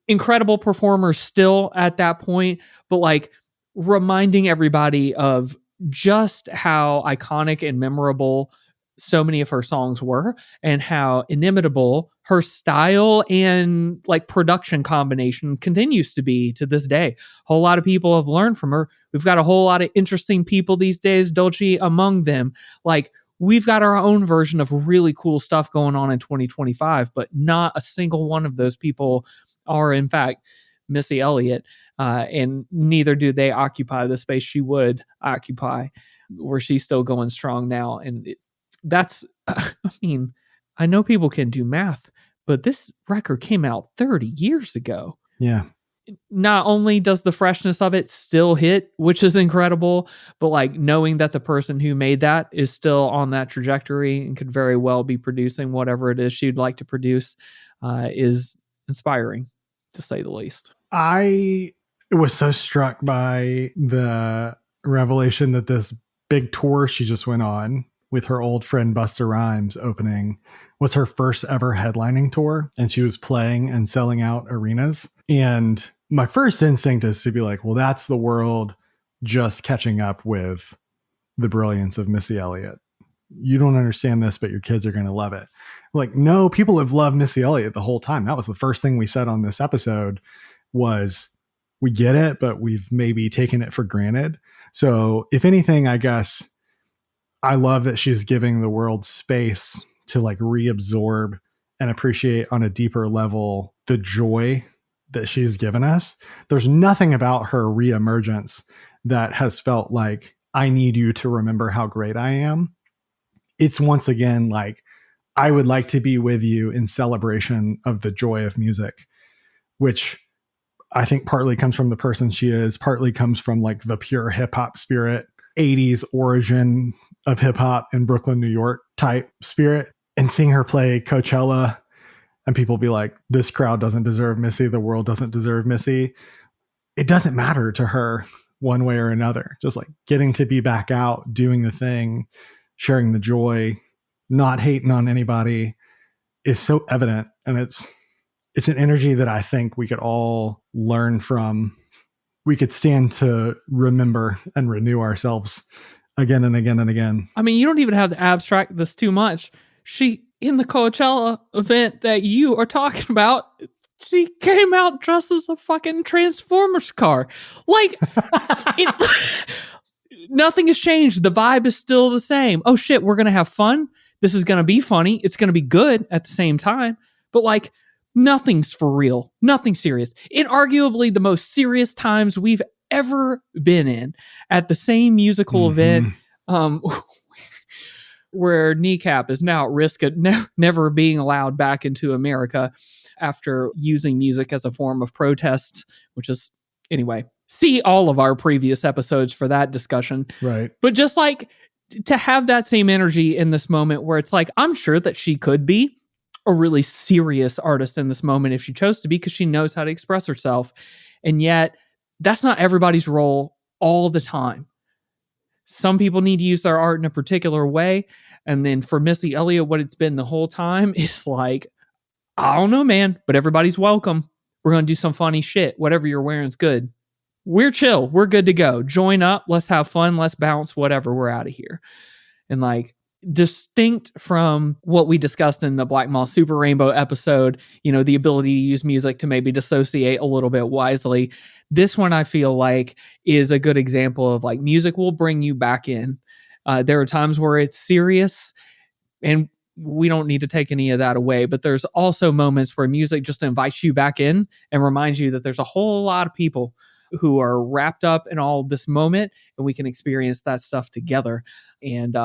incredible performers still at that point, but like reminding everybody of just how iconic and memorable so many of her songs were, and how inimitable her style and like production combination continues to be to this day. A whole lot of people have learned from her. We've got a whole lot of interesting people these days, Dolce among them. Like, we've got our own version of really cool stuff going on in 2025, but not a single one of those people are in fact Missy Elliott, and neither do they occupy the space she would occupy, where she's still going strong now. And that's, I mean, I know people can do math, but this record came out 30 years ago. Yeah. Not only does the freshness of it still hit, which is incredible, but like knowing that the person who made that is still on that trajectory and could very well be producing whatever it is she'd like to produce, is inspiring, to say the least. I was so struck by the revelation that this big tour she just went on with her old friend Busta Rhymes opening was her first ever headlining tour, and she was playing and selling out arenas. And my first instinct is to be like, well, that's the world just catching up with the brilliance of Missy Elliott. You don't understand this, but your kids are going to love it. Like, no, people have loved Missy Elliott the whole time. That was the first thing we said on this episode was we get it, but we've maybe taken it for granted. So if anything, I guess I love that she's giving the world space to like reabsorb and appreciate on a deeper level the joy that she's given us. There's nothing about her reemergence that has felt like, I need you to remember how great I am. It's once again like, I would like to be with you in celebration of the joy of music, which I think partly comes from the person she is, partly comes from like the pure hip hop spirit, 80s origin of hip hop in Brooklyn, New York type spirit. And seeing her play Coachella and people be like, this crowd doesn't deserve Missy, the world doesn't deserve Missy. It doesn't matter to her one way or another. Just like getting to be back out, doing the thing, sharing the joy, not hating on anybody is so evident. And it's an energy that I think we could all learn from. We could stand to remember and renew ourselves again and again and again. I mean, you don't even have to abstract this too much. She, in the Coachella event that you are talking about, she came out dressed as a fucking Transformers car. Like, nothing has changed. The vibe is still the same. Oh shit, we're going to have fun. This is going to be funny. It's going to be good at the same time. But like, nothing's for real. Nothing's serious. In arguably the most serious times we've ever been in at the same musical event, where Kneecap is now at risk of never being allowed back into America after using music as a form of protest, which is, anyway, see all of our previous episodes for that discussion. Right. But just like to have that same energy in this moment where it's like, I'm sure that she could be a really serious artist in this moment if she chose to be, because she knows how to express herself. And yet that's not everybody's role all the time. Some people need to use their art in a particular way. And then for Missy Elliott, what it's been the whole time is like, I don't know, man, but everybody's welcome. We're going to do some funny shit. Whatever you're wearing is good. We're chill. We're good to go. Join up. Let's have fun. Let's bounce. Whatever. We're out of here. And like, distinct from what we discussed in the Black Mall Super Rainbow episode, you know, the ability to use music to maybe dissociate a little bit wisely. This one I feel like is a good example of like music will bring you back in. There are times where it's serious and we don't need to take any of that away, but there's also moments where music just invites you back in and reminds you that there's a whole lot of people who are wrapped up in all this moment and we can experience that stuff together. And,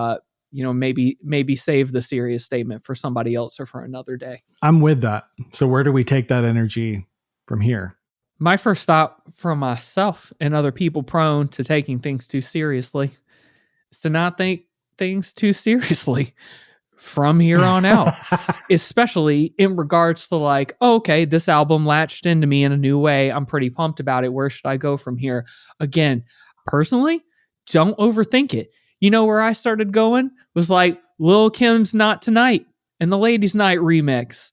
you know, maybe save the serious statement for somebody else or for another day. I'm with that. So where do we take that energy from here? My first thought for myself and other people prone to taking things too seriously is to not think things too seriously from here on out, especially in regards to like, oh, okay, this album latched into me in a new way. I'm pretty pumped about it. Where should I go from here? Again, personally, don't overthink it. You know where I started going was like Lil' Kim's Not Tonight and the Ladies Night remix,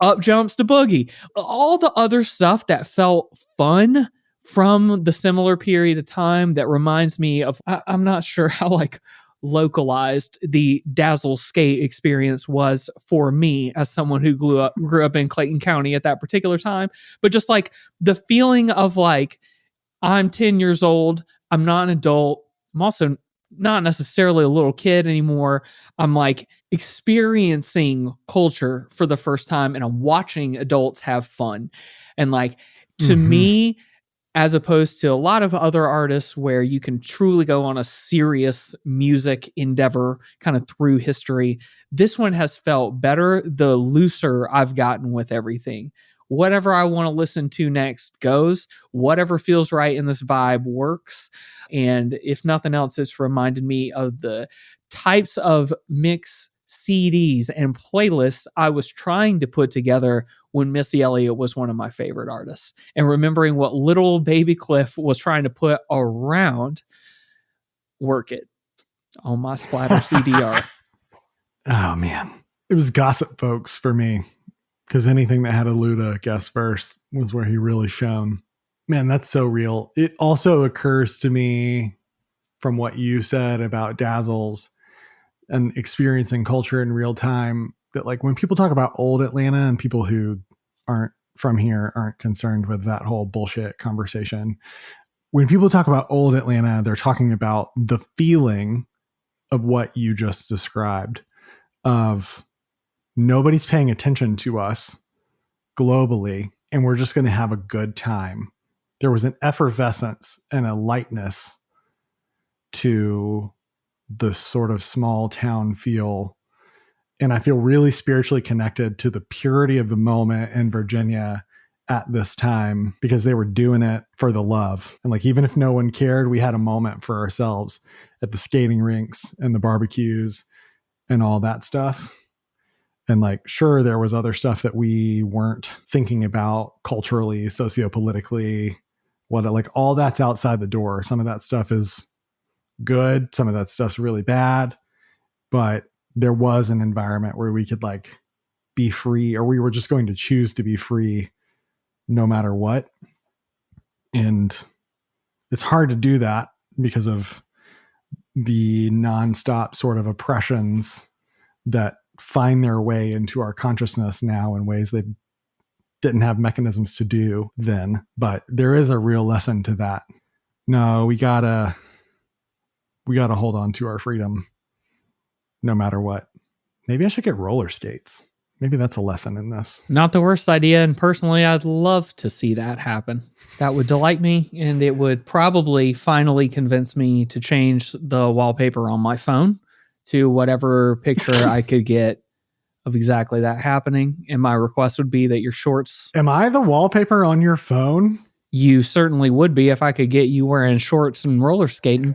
Up Jumps to Boogie, all the other stuff that felt fun from the similar period of time that reminds me of, I'm not sure how like localized the Dazzle skate experience was for me as someone who grew up in Clayton County at that particular time, but just like the feeling of like, I'm 10 years old, I'm not an adult, I'm also not necessarily a little kid anymore. I'm like experiencing culture for the first time and I'm watching adults have fun. And like, to me, as opposed to a lot of other artists where you can truly go on a serious music endeavor kind of through history, this one has felt better the looser I've gotten with everything. Whatever I want to listen to next goes. Whatever feels right in this vibe works. And if nothing else, it's reminded me of the types of mix CDs and playlists I was trying to put together when Missy Elliott was one of my favorite artists. And remembering what little baby Cliff was trying to put around Work It. on my splatter CDR. Oh man, it was Gossip Folks for me, because anything that had a Luda guest verse was where he really shone. Man, that's so real. It also occurs to me from what you said about Dazzles and experiencing culture in real time that, like, when people talk about old Atlanta and people who aren't from here aren't concerned with that whole bullshit conversation. When people talk about old Atlanta, they're talking about the feeling of what you just described, of nobody's paying attention to us globally, and we're just going to have a good time. There was an effervescence and a lightness to the sort of small town feel. And I feel really spiritually connected to the purity of the moment in Virginia at this time, because they were doing it for the love. And like, even if no one cared, we had a moment for ourselves at the skating rinks and the barbecues and all that stuff. And like, sure, there was other stuff that we weren't thinking about culturally, sociopolitically, what, like, all that's outside the door. Some of that stuff is good. Some of that stuff's really bad, but there was an environment where we could like be free, or we were just going to choose to be free no matter what. And it's hard to do that because of the nonstop sort of oppressions that find their way into our consciousness now in ways they didn't have mechanisms to do then. But there is a real lesson to that. No, we gotta hold on to our freedom no matter what. Maybe I should get roller skates. Maybe that's a lesson in this. Not the worst idea. And personally, I'd love to see that happen. That would delight me. And it would probably finally convince me to change the wallpaper on my phone to whatever picture I could get of exactly that happening. And my request would be that your shorts... Am I the wallpaper on your phone? You certainly would be if I could get you wearing shorts and roller skating.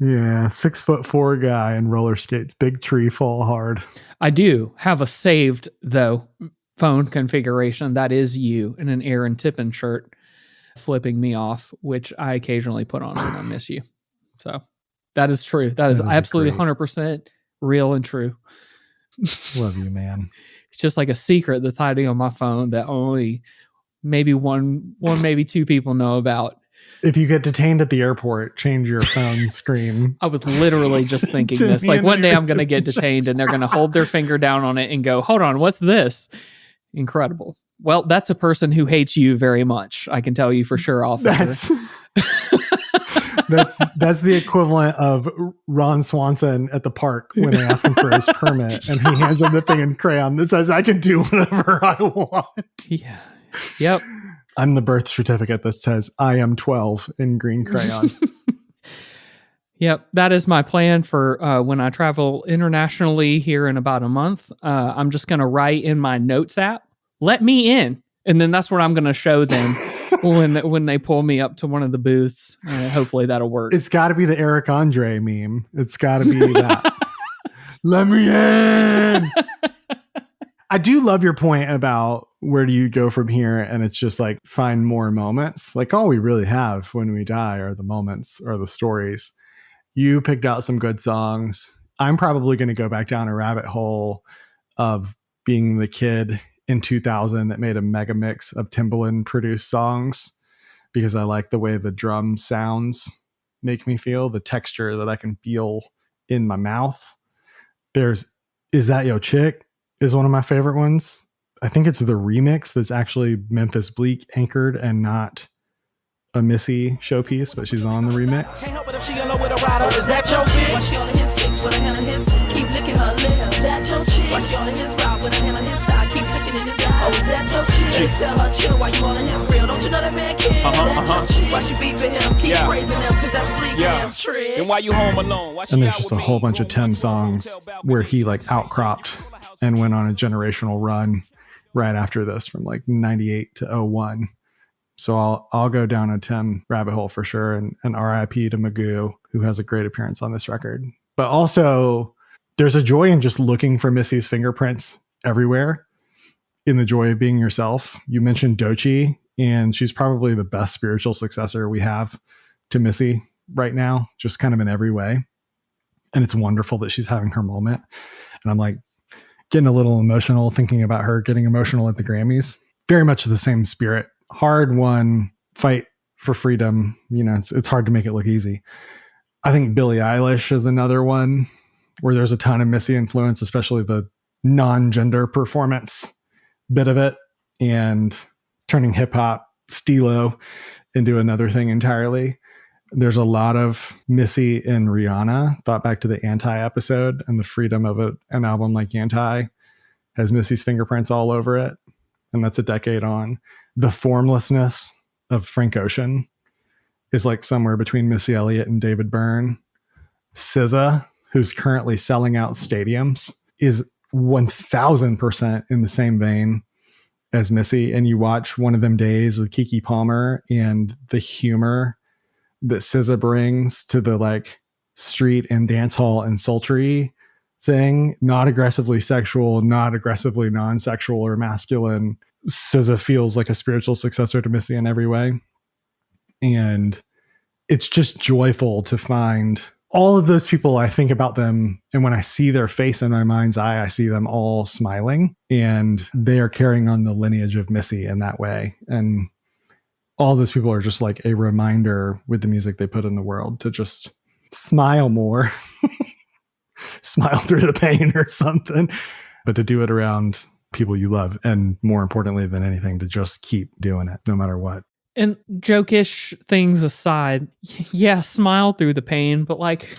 Yeah, 6'4" guy in roller skates, big tree, fall hard. I do have a saved, though, phone configuration. That is you in an Aaron Tippin shirt flipping me off, which I occasionally put on when I miss you. So that is true. That is absolutely 100% real and true. Love you, man. It's just like a secret that's hiding on my phone that only maybe one, maybe two people know about. If you get detained at the airport, change your phone screen. I was literally just thinking this. Like, one day I'm going to get detained and they're going to hold their finger down on it and go, hold on, what's this? Incredible. Well, that's a person who hates you very much. I can tell you for sure, officer. That's the equivalent of Ron Swanson at the park when they ask him for his permit and he hands him the thing in crayon that says, I can do whatever I want. Yeah. Yep. I'm the birth certificate that says I am 12 in green crayon. Yep. That is my plan for when I travel internationally here in about a month. I'm just going to write in my notes app, let me in. And then that's what I'm going to show them when they pull me up to one of the booths. Hopefully that'll work. It's got to be the Eric Andre meme. It's got to be that. Let me in. I do love your point about where do you go from here? And it's just like, find more moments. Like, all we really have when we die are the moments or the stories. You picked out some good songs. I'm probably going to go back down a rabbit hole of being the kid in 2000 that made a mega mix of Timbaland produced songs, because I like the way the drum sounds make me feel, the texture that I can feel in my mouth. There's Is That Yo Chick is one of my favorite ones. I think it's the remix that's actually Memphis Bleak anchored and not a Missy showpiece, but she's on the remix. Can't help it if she alone with a rider. Is that your shit? Why she on his six with a hand on his? Keep licking her lips. That your chick? Why she on his ride with a hand on his thigh? Keep licking in his eye. Oh, is that your chick? Tell her chill while you on his grill. Don't you know that man kid? That's your chick. Why she beeping him? Keep praising him, cause that's bleaking him. Trick. And why you home alone? Why she And there's out just with a whole me? bunch of Tim songs where he like outcropped and went on a generational run right after this from like 98 to 01. So I'll go down a Tim rabbit hole for sure. And RIP to Magoo, who has a great appearance on this record. But also there's a joy in just looking for Missy's fingerprints everywhere, in the joy of being yourself. You mentioned Doechii, and she's probably the best spiritual successor we have to Missy. right now, just kind of in every way. And it's wonderful that she's having her moment. And I'm like getting a little emotional thinking about her getting emotional at the Grammys. Very much the same spirit. Hard won fight for freedom. You know, it's hard to make it look easy. I think Billie Eilish is another one where there's a ton of Missy influence, especially the non-gender performance bit of it, and turning hip hop stilo into another thing entirely. There's a lot of Missy and Rihanna. Thought back to the Anti episode, and the freedom of an album like Anti has Missy's fingerprints all over it. And that's a decade on. The formlessness of Frank Ocean is like somewhere between Missy Elliott and David Byrne. SZA, who's currently selling out stadiums, is 1000% in the same vein as Missy. And you watch One of Them Days with Keke Palmer, and the humor that SZA brings to the like street and dance hall and sultry thing, not aggressively sexual, not aggressively non-sexual or masculine. SZA feels like a spiritual successor to Missy in every way. And it's just joyful to find all of those people. I think about them, and when I see their face in my mind's eye, I see them all smiling, and they are carrying on the lineage of Missy in that way. And all those people are just like a reminder with the music they put in the world to just smile more, smile through the pain or something, but to do it around people you love. And more importantly than anything, to just keep doing it no matter what. And jokish things aside, yeah, smile through the pain, but like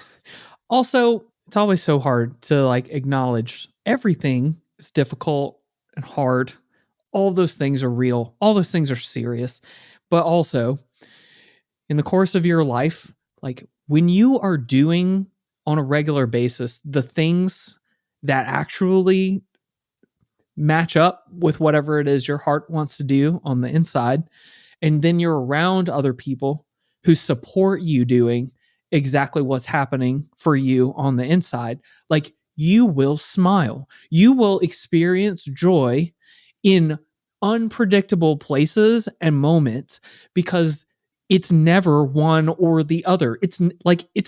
also it's always so hard to like acknowledge everything is difficult and hard. All those things are real. All those things are serious. But also in the course of your life, like when you are doing on a regular basis the things that actually match up with whatever it is your heart wants to do on the inside, and then you're around other people who support you doing exactly what's happening for you on the inside, like you will smile. You will experience joy in unpredictable places and moments, because it's never one or the other. It's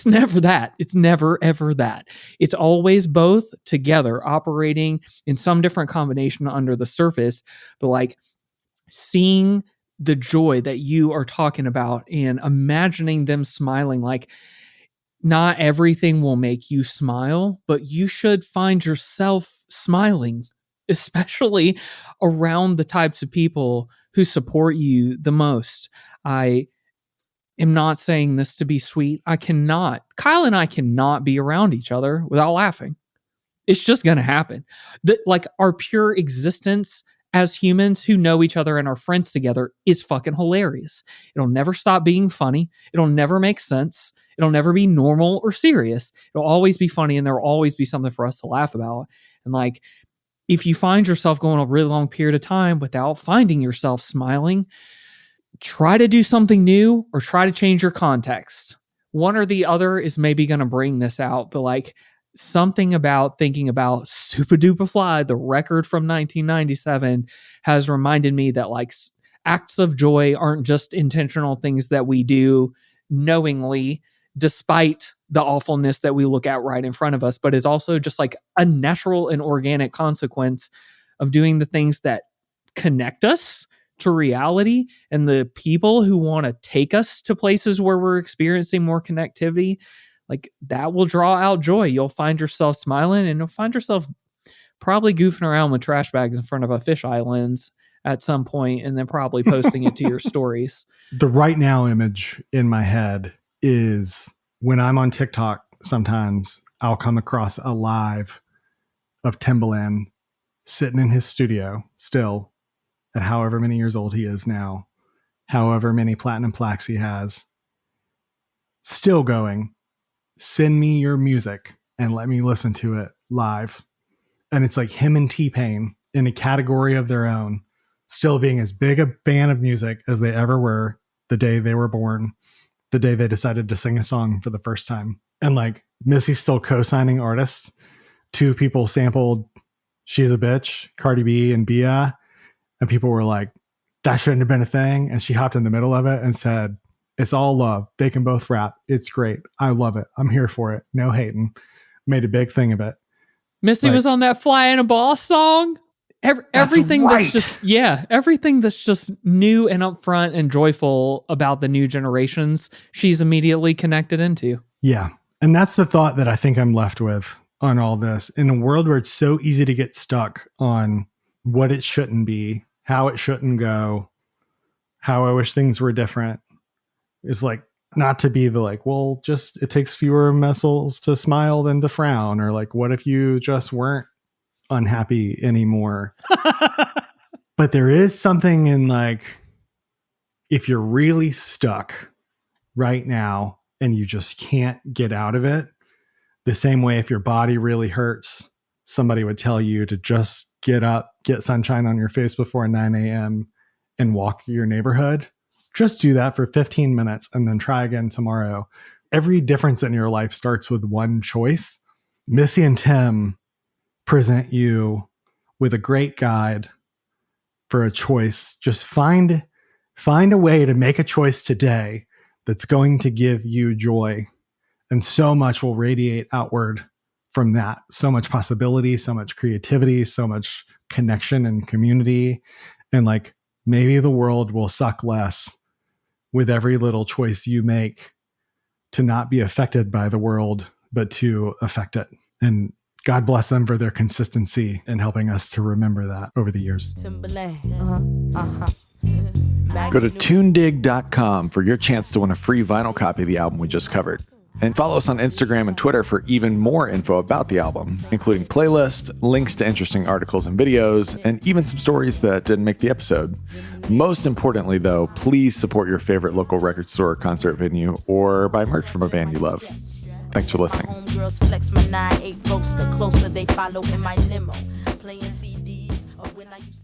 never that. It's never ever that. It's always both together, operating in some different combination under the surface. But like seeing the joy that you are talking about and imagining them smiling, like not everything will make you smile, but you should find yourself smiling, especially around the types of people who support you the most. I am not saying this to be sweet. Kyle and I cannot be around each other without laughing. It's just going to happen. Like our pure existence as humans who know each other and are friends together is fucking hilarious. It'll never stop being funny. It'll never make sense. It'll never be normal or serious. It'll always be funny, and there'll always be something for us to laugh about. And like, if you find yourself going a really long period of time without finding yourself smiling, try to do something new or try to change your context. One or the other is maybe going to bring this out, but like something about thinking about Supa Dupa Fly, the record from 1997, has reminded me that like acts of joy aren't just intentional things that we do knowingly, despite the awfulness that we look at right in front of us, but is also just like a natural and organic consequence of doing the things that connect us to reality and the people who want to take us to places where we're experiencing more connectivity. Like that will draw out joy. You'll find yourself smiling, and you'll find yourself probably goofing around with trash bags in front of a fisheye lens at some point, and then probably posting it to your stories. The right now image in my head is when I'm on TikTok, sometimes I'll come across a live of Timbaland sitting in his studio still at however many years old he is now, however many platinum plaques he has, still going, send me your music and let me listen to it live. And it's like him and T-Pain in a category of their own, still being as big a fan of music as they ever were the day they were born, the day they decided to sing a song for the first time. And like Missy's still co-signing artists. Two people sampled She's a Bitch, Cardi B and Bia. And people were like, that shouldn't have been a thing. And she hopped in the middle of it and said, It's all love. They can both rap. It's great. I love it. I'm here for it. No hating. Made a big thing of it. Missy was on that Fly in a Boss song. Everything right. everything that's just new and upfront and joyful about the new generations, she's immediately connected into. Yeah. And that's the thought that I think I'm left with on all this. In a world where it's so easy to get stuck on what it shouldn't be, how it shouldn't go, how I wish things were different, is like not to be the like, well, just it takes fewer muscles to smile than to frown, or like, what if you just weren't unhappy anymore? But there is something in like, if you're really stuck right now and you just can't get out of it, the same way if your body really hurts, somebody would tell you to just get up, get sunshine on your face before 9 a.m. and walk your neighborhood. Just do that for 15 minutes and then try again tomorrow. Every difference in your life starts with one choice. Missy and Tim present you with a great guide for a choice. Just find a way to make a choice today that's going to give you joy. And so much will radiate outward from that. So much possibility, so much creativity, so much connection and community. And like, maybe the world will suck less with every little choice you make to not be affected by the world, but to affect it. And God bless them for their consistency in helping us to remember that over the years. Go to tunedig.com for your chance to win a free vinyl copy of the album we just covered. And follow us on Instagram and Twitter for even more info about the album, including playlists, links to interesting articles and videos, and even some stories that didn't make the episode. Most importantly, though, please support your favorite local record store or concert venue, or buy merch from a band you love. Thanks for listening. Homegirls flex my 9-8 folks, the closer they follow in my limo. Playing CDs of when I used to